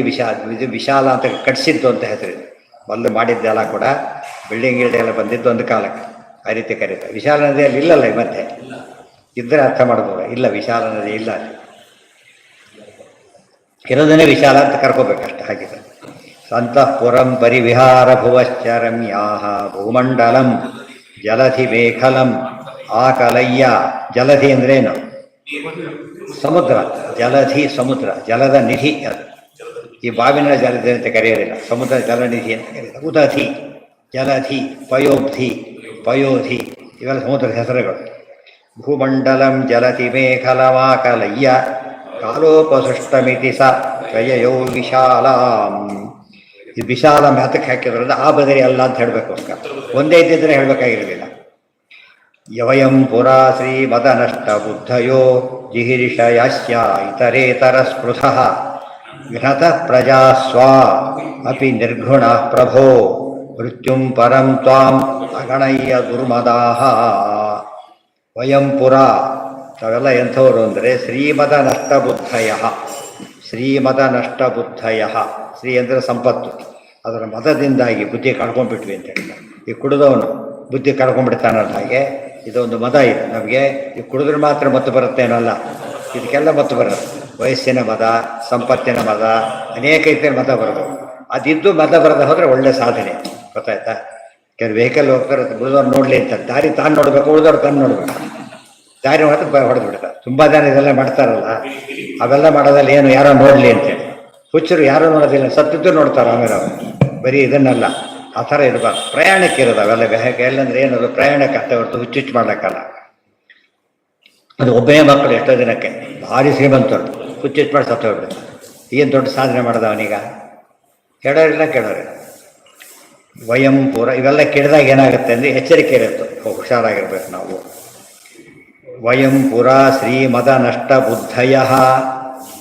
ಇದು ವಿಶಾಲ ಅಂತ ಕಟ್ಸಿದ್ದು ಅಂತ ಹೆಸರಿದೆ. ಮೊದಲು ಮಾಡಿದ್ದೆಲ್ಲ ಕೂಡ ಬಿಲ್ಡಿಂಗ್ ಎಲ್ಲ ಬಂದಿದ್ದು ಒಂದು ಕಾಲಕ್ಕೆ ಆ ರೀತಿ ಕರೀತಾರೆ. ವಿಶಾಲ ನದಿಯಲ್ಲಿ ಇಲ್ಲಲ್ಲ, ಮತ್ತೆ ಇದ್ದರೆ ಅರ್ಥ ಮಾಡ್ಬೋದು. ಇಲ್ಲ, ವಿಶಾಲ ನದಿ ಇಲ್ಲ, ಇರೋದನ್ನೇ ವಿಶಾಲ ಅಂತ ಕರ್ಕೋಬೇಕಷ್ಟೆ. ಹಾಗಿದೆ ಅಂತಃಪುರಂ ಪರಿವಿಹಾರ ಭುವಶ್ಚರಮ್ಯಾ ಭೂಮಂಡಲಂ ಜಲಧಿ ಮೇಖಲಂ ಆಕಲಯ್ಯ. ಜಲಧಿ ಅಂದ್ರೇನು? ಸಮುದ್ರ. ಜಲಧಿ ಸಮುದ್ರ, ಜಲದ ನಿಧಿ. ಅದು ಈ ಬಾವಿನ ಜಲಧಿ ಅಂತ ಕರೆಯೋದಿಲ್ಲ, ಸಮುದ್ರ ಜಲನಿಧಿ ಅಂತ ಕರೀತಾರೆ. ಉದಧಿ, ಜಲಧಿ, ಪಯೋಬ್ಧಿ, ಪಯೋಧಿ ಇವೆಲ್ಲ ಸಮುದ್ರದ ಹೆಸರುಗಳು. ಭೂಮಂಡಲಂ ಜಲಧಿ ಮೇಖಲಮಾಕಲಯ್ಯ ಕಾಲೋಪಸೃಷ್ಟಮಿತಿ ಸ ತ್ರಯಯೋ ವಿಶಾಲಾಂ. ಈ ವಿಶಾಲ ಮ್ಯಾತಕ್ಕೆ ಹಾಕಿದ್ರಿಂದ ಆ ಬದರಿ ಅಲ್ಲ ಅಂತ ಹೇಳಬೇಕೋಸ್ಕರ, ಒಂದೇ ಇದ್ದಿದ್ರೆ ಹೇಳಬೇಕಾಗಿರಲಿಲ್ಲ. ಯವಯಂ ಪುರಾ ಶ್ರೀಮದನಷ್ಟ ಬುದ್ಧಯೋ ಜಿಹಿರಿಷಯಾಸ್ಯ ಇತರೇತರ ಸ್ಪೃಧಃ ಘ್ನತಃ ಪ್ರಜಾ ಸ್ವಾ ಅಪಿ ನಿರ್ಗುಣ ಪ್ರಭೋ ಮೃತ್ಯುಂ ಪರಂ ತ್ವಾಂ ಅಗಣಯ್ಯ ದುರ್ಮದಾಹ. ವಯಂ ಪುರ, ತಾವೆಲ್ಲ ಎಂಥವರು ಅಂದರೆ ಶ್ರೀಮದ ನಷ್ಟಬುದ್ಧಯ. ಶ್ರೀಮದ ನಷ್ಟಬುದ್ಧಯ, ಶ್ರೀ ಅಂದರೆ ಸಂಪತ್ತು, ಅದರ ಮದದಿಂದಾಗಿ ಬುದ್ಧಿ ಕಳ್ಕೊಂಡ್ಬಿಟ್ವಿ ಅಂತ ಹೇಳ್ತಾರೆ. ಈ ಕುಡಿದವನು ಬುದ್ಧಿ ಕಳ್ಕೊಂಡ್ಬಿಡ್ತಾನಲ್ಲ, ಹಾಗೆ ಇದೊಂದು ಮದ ಇದೆ ನಮಗೆ. ಈ ಕುಡಿದ್ರೆ ಮಾತ್ರ ಮತ್ತು ಬರುತ್ತೆ ಅನ್ನೋಲ್ಲ, ಇದಕ್ಕೆಲ್ಲ ಮತ್ತು ಬರುತ್ತೆ. ವಯಸ್ಸಿನ ಮದ, ಸಂಪತ್ತಿನ ಮದ, ಅನೇಕ ರೀತಿಯ ಮದ ಬರ್ಬೋದು. ಅದಿದ್ದು ಮದ ಬರದೆ ಹೋದರೆ ಒಳ್ಳೆ ಸಾಧನೆ, ಗೊತ್ತಾಯ್ತಾ? ಕೆಲವು ವೆಹಿಕಲ್ ಹೋಗ್ತಾರೆ, ಉಳಿದವ್ರು ನೋಡಲಿ ಅಂತ, ದಾರಿ ತಾನು ನೋಡಬೇಕು, ಉಳಿದವ್ರು ತಾನು ನೋಡಬೇಕು. ದಾರಿ ಹೊಡೆದು ಹೊಡೆದು ಬಿಡ್ತಾರೆ. ತುಂಬ ಜನ ಇದೆಲ್ಲ ಮಾಡ್ತಾರಲ್ಲ, ಅವೆಲ್ಲ ಮಾಡೋದಲ್ಲಿ ಏನು ಯಾರೋ ನೋಡಲಿ ಅಂತೇಳಿ. ಹುಚ್ಚರು ಯಾರೂ ನೋಡೋದಿಲ್ಲ, ಸತ್ತಿದ್ದು ನೋಡ್ತಾರೆ. ಆಮೇಲೆ ಅವರು ಬರೀ ಇದನ್ನೆಲ್ಲ ಆ ಥರ ಇರಬಾರ್ದು. ಪ್ರಯಾಣಕ್ಕೆ ಇರೋದು ಅವೆಲ್ಲ ವೆಹಿಕಲ್ ಅಂದರೆ ಏನದು, ಪ್ರಯಾಣಕ್ಕೆ ಅಷ್ಟೇ ಹೊರತು ಹುಚ್ಚುಚ್ಚು ಮಾಡೋಕ್ಕಲ್ಲ. ಅದು ಒಬ್ಬನೇ ಮಕ್ಕಳು ಎಷ್ಟೋ ದಿನಕ್ಕೆ ಭಾರಿ ಶ್ರೀಮಂತರು ಹುಚ್ಚುಚ್ಚು ಮಾಡಿ ಸತ್ತು ಹೋಗ್ಬಿಡ್ತಾರೆ. ಏನು ದೊಡ್ಡ ಸಾಧನೆ ಮಾಡೋದು ಅವನೀಗ? ಕೇಳೋರಿಲ್ಲ. ವಯಂ ಪೂರ ಇವೆಲ್ಲ ಕೇಳಿದಾಗ ಏನಾಗುತ್ತೆ ಅಂದರೆ ಎಚ್ಚರಿಕೆ ಇರುತ್ತೆ, ಹುಷಾರಾಗಿರ್ಬೇಕು ನಾವು. ವಯಂ ಪುರ ಶ್ರೀಮದ ನಷ್ಟ ಬುದ್ಧಯ.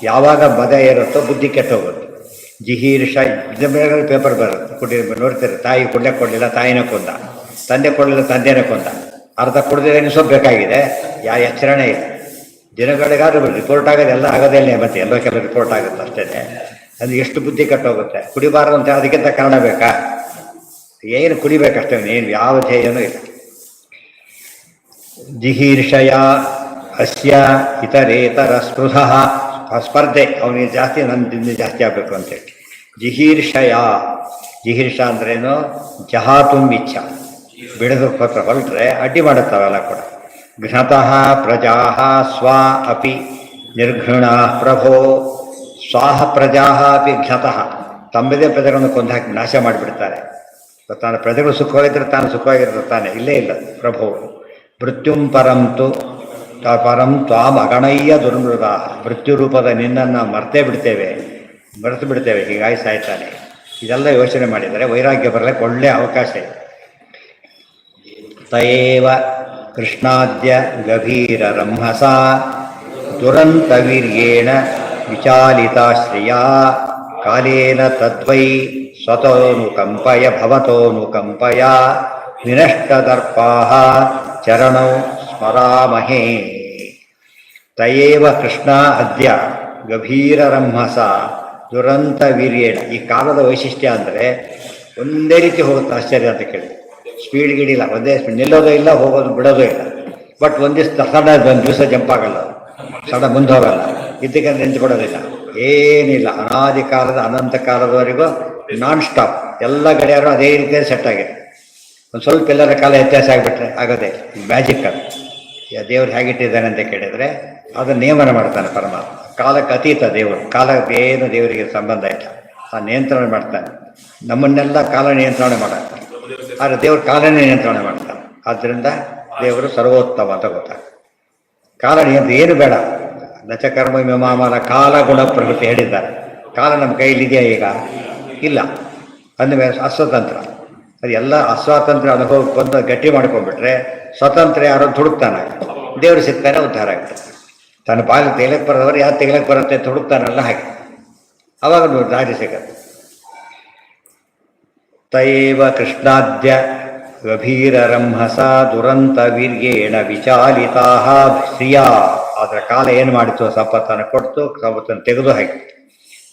ಯಾವಾಗ ಮದ ಇರುತ್ತೋ ಬುದ್ಧಿ ಕೆಟ್ಟೋಗುತ್ತೆ. ಜಿಹೀರ್ಷ ಇದ್ರ ಮೇಲೆ ಪೇಪರ್ ಬರುತ್ತೆ, ನೋಡ್ತಾರೆ. ತಾಯಿ ಕೊಡಲಿಲ್ಲ, ತಾಯಿನ ಕೊಂದ. ತಂದೆ ಕೊಡಲಿಲ್ಲ, ತಂದೆನ ಕೊಂದ. ಅರ್ಧ ಕುಡಿದ್ರೆ ಅನಿಸೋಬೇಕಾಗಿದೆ, ಯಾವ ಎಚ್ಚರಣೆ ಇಲ್ಲ. ದಿನಗಳಿಗಾದ್ರೂ ರಿಪೋರ್ಟ್ ಆಗೋದು ಎಲ್ಲ ಆಗೋದಿಲ್ಲ, ಮತ್ತೆ ಎಲ್ಲೋ ಕೆಲವು ರಿಪೋರ್ಟ್ ಆಗುತ್ತೆ ಅಷ್ಟೇ. ಅದು ಎಷ್ಟು ಬುದ್ಧಿ ಕೆಟ್ಟೋಗುತ್ತೆ. ಕುಡಿಬಾರ್ದು ಅಂತ ಅದಕ್ಕಿಂತ ಕಾರಣ ಬೇಕಾ? ಏನು ಕುಡಿಬೇಕಷ್ಟೇ, ಏನು ಯಾವ ಧ್ಯೇಯನೂ ಇಲ್ಲ. ಜಿಹೀರ್ಷಯ ಅಸ್ಯ ಇತರೇತರ ಸ್ಪೃಧಃ. ಸ್ಪರ್ಧೆ, ಅವನಿಗೆ ಜಾಸ್ತಿ, ನನ್ನದಿಂದ ಜಾಸ್ತಿ ಆಗಬೇಕು ಅಂತೇಳಿ. ಜಿಹೀರ್ಷಯ, ಜಿಹೀರ್ಷ ಅಂದ್ರೇನು? ಜಹಾತುಂ ಇಚ್ಛ, ಬಿಡದು ಪತ್ರ ಹೊರಟ್ರೆ ಅಡ್ಡಿ ಮಾಡುತ್ತಾವೆಲ್ಲ ಕೂಡ. ಘ್ನತಃ ಪ್ರಜಾ ಸ್ವ ಅಪಿ ನಿರ್ಘೃಣ ಪ್ರಭೋ. ಸ್ವಾಹ ಪ್ರಜಾ ಅಪಿ ಘ್ನತಃ, ತಮ್ಮದೇ ಪ್ರಜೆಗಳನ್ನು ಕೊಂದಾಕಿ ನಾಶ ಮಾಡಿಬಿಡ್ತಾರೆ. ತಾನು ಪ್ರಜೆಗಳು ಸುಖವಾಗಿದ್ದರೆ ತಾನು ಸುಖವಾಗಿರ್ತಾನೆ, ಇಲ್ಲೇ ಇಲ್ಲ ಪ್ರಭೋ. ಮೃತ್ಯುಂ ಪರಂತು ಪರಂ ತ್ವಾಂ ಅಗಣಯ್ಯ ದುರ್ಮೃದ. ಮೃತ್ಯು ರೂಪದ ನಿನ್ನನ್ನು ಮರೆತು ಬಿಡ್ತೇವೆ, ಹೀಗಾಗಿ ಸಾಯ್ತಾನೆ. ಇದೆಲ್ಲ ಯೋಚನೆ ಮಾಡಿದರೆ ವೈರಾಗ್ಯ ಬರಲಿಕ್ಕೆ ಒಳ್ಳೆಯ ಅವಕಾಶ ಇದೆ. ತಯೇವ ಕೃಷ್ಣಾದ್ಯ ಗಭೀರ ರಂಹಸ ದುರಂತವೀರ್ಯೇಣ ವಿಚಾಲಿತಾಶ್ರಿಯ ಕಾಲೇನ ತದ್ವೈ ಸ್ವತೋನುಕಂಪಯ ಭವತೋನುಕಂಪಯ ವಿನಷ್ಟದರ್ಪಾಃ ಚರಣೌ ಸ್ಮರಾಮಹೇ. ತಯೇವ ಕೃಷ್ಣ ಅದ್ಯ ಗಭೀರರಂಹಸ ದುರಂತ ವೀರ್ಯೇಣ. ಈ ಕಾಲದ ವೈಶಿಷ್ಟ್ಯ ಅಂದರೆ ಒಂದೇ ರೀತಿ ಹೋಗುತ್ತೆ. ಆಶ್ಚರ್ಯ ಅಂತ ಕೇಳಿ, ಸ್ಪೀಡ್ ಗಿಡಿಲ್ಲ, ಒಂದೇ ಸ್ಪೀಡ್, ನಿಲ್ಲೋದು ಇಲ್ಲ, ಹೋಗೋದು ಬಿಡೋದು ಇಲ್ಲ. ಬಟ್ ಒಂದು ದಿವಸ ಜಂಪ್ ಆಗಲ್ಲ, ಸಡನ್ ಮುಂದೆ ಹೋಗಲ್ಲ, ಇದಕ್ಕೆ ನಿಂತ್ಕೊಡೋದಿಲ್ಲ, ಏನಿಲ್ಲ. ಅನಾದಿ ಕಾಲದ ಅನಂತ ಕಾಲದವರೆಗೂ ನಾನ್ ಸ್ಟಾಪ್ ಎಲ್ಲ ಗಡಿಯಾರು ಅದೇ ರೀತಿಯಲ್ಲಿ ಸೆಟ್ ಆಗಿದೆ. ಒಂದು ಸ್ವಲ್ಪ ಎಲ್ಲರ ಕಾಲ ವ್ಯತ್ಯಾಸ ಆಗಿಬಿಟ್ರೆ ಆಗೋದೇ ಮ್ಯಾಜಿಕ್. ಅದು ದೇವ್ರು ಹೇಗಿಟ್ಟಿದ್ದಾನೆ ಅಂತ ಕೇಳಿದರೆ ಅದನ್ನು ನಿಯಮನ ಮಾಡ್ತಾನೆ ಪರಮಾತ್ಮ. ಕಾಲಕ್ಕೆ ಅತೀತ ದೇವರು, ಕಾಲಕ್ಕೆ ಏನು ದೇವರಿಗೆ ಸಂಬಂಧ ಇಲ್ಲ, ಆ ನಿಯಂತ್ರಣ ಮಾಡ್ತಾನೆ. ನಮ್ಮನ್ನೆಲ್ಲ ಕಾಲ ನಿಯಂತ್ರಣ ಮಾಡ್ತಾನೆ, ಆದರೆ ದೇವರು ಕಾಲನೇ ನಿಯಂತ್ರಣ ಮಾಡ್ತಾನೆ. ಆದ್ದರಿಂದ ದೇವರು ಸರ್ವೋತ್ತಮ ಅಂತ ಗೊತ್ತಾಗ್ತದೆ. ಕಾಲ ನಿಯಂತ್ರಣ ಏನು ಬೇಡ. ನಚಕರ್ಮ ವಿಮಾಮಲ ಕಾಲ ಗುಣ ಪ್ರಕೃತಿ ಹೇಳಿದ್ದಾರೆ. ಕಾಲ ನಮ್ಮ ಕೈಲಿದೆಯಾ ಈಗ? ಇಲ್ಲ. ಅಂದಮೇಲೆ ಅಸ್ವತಂತ್ರ. ಅದು ಎಲ್ಲ ಅಸ್ವಾತಂತ್ರ್ಯ ಅನುಭವಕ್ಕೆ ಬಂದು ಗಟ್ಟಿ ಮಾಡ್ಕೊಂಡ್ಬಿಟ್ರೆ ಸ್ವತಂತ್ರ ಯಾರೋ ಹುಡುಕ್ತಾನೆ, ದೇವರು ಸಿಗ್ತಾನೆ, ಉದ್ಧಾರ ಆಗ್ತದೆ. ತನ್ನ ಬಾಗಿಲು ತೆಗಿಲಕ್ಕೆ ಬರೋದವರು ಯಾರು ತೆಗಿಲಕ್ಕೆ ಬರುತ್ತೆ ಅಂತ ಹುಡುಕ್ತಾನಲ್ಲ, ಹಾಗೆ ಅವಾಗ ದಾರಿ ಸಿಗತ್ತೆ. ತಯೇವ ಕೃಷ್ಣಾದ್ಯ ಗಭೀರರಂಹಸ ದುರಂತ ವೀರ್ಯೇಣ ವಿಚಾಲಿತಾ ಶ್ರಿಯಾ. ಅದರ ಕಾಲ ಏನು ಮಾಡಿತು? ಸಂಪತ್ತನ್ನು ಕೊಡ್ತು, ಸಂಪತ್ತನ್ನು ತೆಗೆದು ಹಾಕಿ.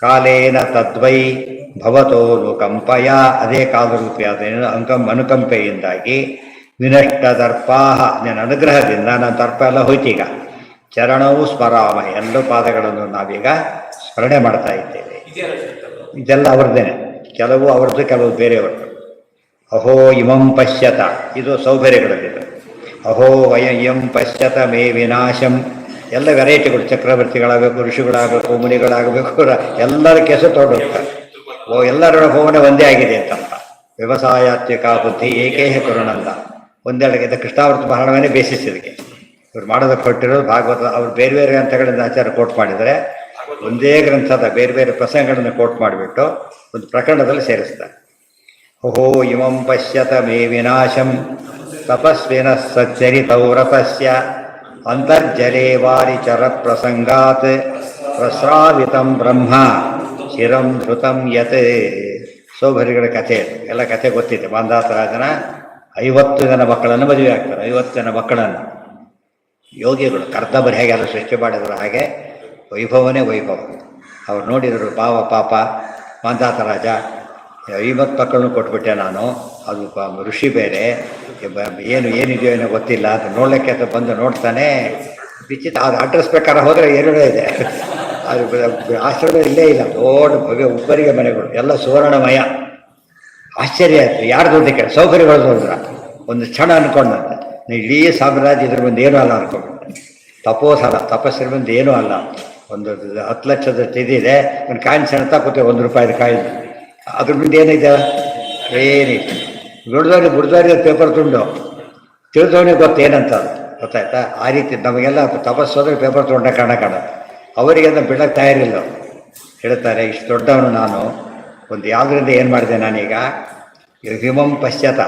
ಕಾಲೇನ ತದ್ವೈ ಭವತೋನುಕಂಪಯ. ಅದೇ ಕಾಲರೂಪಿಯಾದ ಅನುಕಂಪೆಯಿಂದಾಗಿ ವಿನಷ್ಟ ದರ್ಪಾಹ, ನನ್ನ ಅನುಗ್ರಹದಿಂದ ನನ್ನ ದರ್ಪ ಎಲ್ಲ ಹೋಯ್ತೀಗ. ಚರಣವು ಸ್ಮರಾಮ, ಎಲ್ಲ ಪಾದಗಳನ್ನು ನಾವೀಗ ಸ್ಮರಣೆ ಮಾಡ್ತಾ ಇದ್ದೇವೆ. ಇದೆಲ್ಲ ಅವ್ರದ್ದೇನೆ, ಕೆಲವು ಅವ್ರದ್ದು, ಕೆಲವು ಬೇರೆಯವ್ರದ್ದು. ಅಹೋ ಇಮಂ ಪಶ್ಯತ, ಇದು ಸೌಕರ್ಯಗಳಲ್ಲಿದೆ. ಅಹೋ ಇಯಂ ಪಶ್ಯತ ಮೇ ವಿನಾಶಂ. ಎಲ್ಲ ವೆರೈಟಿಗಳು, ಚಕ್ರವರ್ತಿಗಳಾಗಬೇಕು, ಋಷಿಗಳಾಗಬೇಕು, ಮುನಿಗಳಾಗಬೇಕು, ಎಲ್ಲರ ಕೆಸರು ತೊಗೊಂಡೋಗ್ತಾರೆ. ಎಲ್ಲರ ಹೋಮನೆ ಒಂದೇ ಆಗಿದೆ ಅಂತ. ವ್ಯವಸಾಯಾತ್ಮಿಕ ಬುದ್ಧಿ ಏಕೇಹ ಕರುಣಂದ. ಒಂದೆರಡು ಕೃಷ್ಣಾವೃತ ಮಹಾರಾಣವೇ ಬೇಸಿಸ್ ಇದಕ್ಕೆ. ಇವ್ರು ಮಾಡೋದಕ್ಕೆ ಕೊಟ್ಟಿರೋದು ಭಾಗವತ. ಅವರು ಬೇರೆ ಬೇರೆ ಗ್ರಂಥಗಳಿಂದ ಆಚಾರ ಕೋಟ್ ಮಾಡಿದರೆ ಒಂದೇ ಗ್ರಂಥದ ಬೇರೆ ಬೇರೆ ಪ್ರಸಂಗಗಳನ್ನು ಕೋಟ್ ಮಾಡಿಬಿಟ್ಟು ಒಂದು ಪ್ರಕರಣದಲ್ಲಿ ಸೇರಿಸ್ತಾರೆ. ಓಹೋ ಇಮಂ ಪಶ್ಯತ ಮೇ ವಿನಾಶಂ ತಪಸ್ವಿನ ಸಚ್ಚರಿತೌರತಸ್ಯ ಅಂತರ್ಜಲೇ ವಾರಿಚರ ಪ್ರಸಂಗಾತ್ ಪ್ರಸ್ರಾವಿತಂ ಬ್ರಹ್ಮ ಚಿರಂ ಧೃತಂ ಯತ್. ಸೌಭರಿಗಳ ಕಥೆ, ಎಲ್ಲ ಕಥೆ ಗೊತ್ತಿದೆ. ಮಾಂಧಾತ ರಾಜನ 50 ಜನ ಮಕ್ಕಳನ್ನು ಮದುವೆ ಆಗ್ತಾರೆ. 50 ಜನ ಮಕ್ಕಳನ್ನು ಯೋಗಿಗಳು ಕರ್ದಬರು ಹೇಗೆಲ್ಲ ಸೃಷ್ಟಿ ಮಾಡಿದ್ರು ಹಾಗೆ ವೈಭವನೇ ವೈಭವ. ಅವ್ರು ನೋಡಿದರು, ಪಾಪ ಮಾಂಧಾತ ರಾಜ 50 ಮಕ್ಕಳನ್ನು ಕೊಟ್ಬಿಟ್ಟೆ ನಾನು, ಅದು ಋಷಿ ಬೇರೆ, ಏನಿದೆಯೋ ಏನೋ ಗೊತ್ತಿಲ್ಲ ಅದು ನೋಡ್ಲಿಕ್ಕೆ ಅಂತ ಬಂದು ನೋಡ್ತಾನೆ. ವಿಚಿತ್ರ. ಅದು ಅಡ್ರೆಸ್ ಪ್ರಕಾರ ಹೋದರೆ ಎರಡೇ ಇದೆ, ಅದು ಆಶ್ರಮ ಇಲ್ಲೇ ಇಲ್ಲ. ದೊಡ್ಡ ಭವ್ಯ ಉಬ್ಬರಿಗೆ ಮನೆಗಳು, ಎಲ್ಲ ಸುವರ್ಣಮಯ. ಆಶ್ಚರ್ಯ ಆಯಿತು. ಯಾರ್ದು ಅಂತ ಕೇಳಿ ಸೌಕರ್ಯಗಳು ಹೋದ್ರ ಒಂದು ಕ್ಷಣ ಅನ್ಕೊಂಡಂತೆ ಇಡೀ ಸಾಮ್ರಾಜ್ಯ ಇದ್ರ ಮುಂದೆ ಏನೂ ಅಲ್ಲ ಅನ್ಕೊಂಡ್ಬಿಟ್ಟೆ. ತಪೋಸಲ ತಪಸ್ಸಿನ ಮುಂದೆ ಏನೂ ಅಲ್ಲ. ಒಂದು 10 ಲಕ್ಷದ ಇದಿದೆ, ಒಂದು ಕಾಯಿನ್ ಸೆಣ್ತಾ ಕೂತೆ, ₹1 ಕಾಯಿನ್. ಅದ್ರ ಮುಂದೆ ಏನಿದೆ? ಏನಿಲ್ಲ. ಗುಡ್ದವ್ರಿಗೆ ಪೇಪರ್ ತುಂಡು, ತಿಳಿದವನಿಗೆ ಗೊತ್ತೇನಂತ ಗೊತ್ತಾಯ್ತಾ? ಆ ರೀತಿ ನಮಗೆಲ್ಲ ತಪಸ್ಸು ಹೋದ್ರೆ ಪೇಪರ್ ತೊಗೊಂಡ ಕಾಣುತ್ತೆ. ಅವರಿಗೆಲ್ಲ ಬಿಡಕ್ಕೆ ತಯಾರಿಲ್ಲ. ಹೇಳ್ತಾರೆ, ಇಷ್ಟು ದೊಡ್ಡವನು ನಾನು, ಒಂದು ಯಾವುದರಿಂದ ಏನು ಮಾಡಿದೆ ನಾನೀಗ? ಹಿಮಂ ಪಶ್ಚಾತ.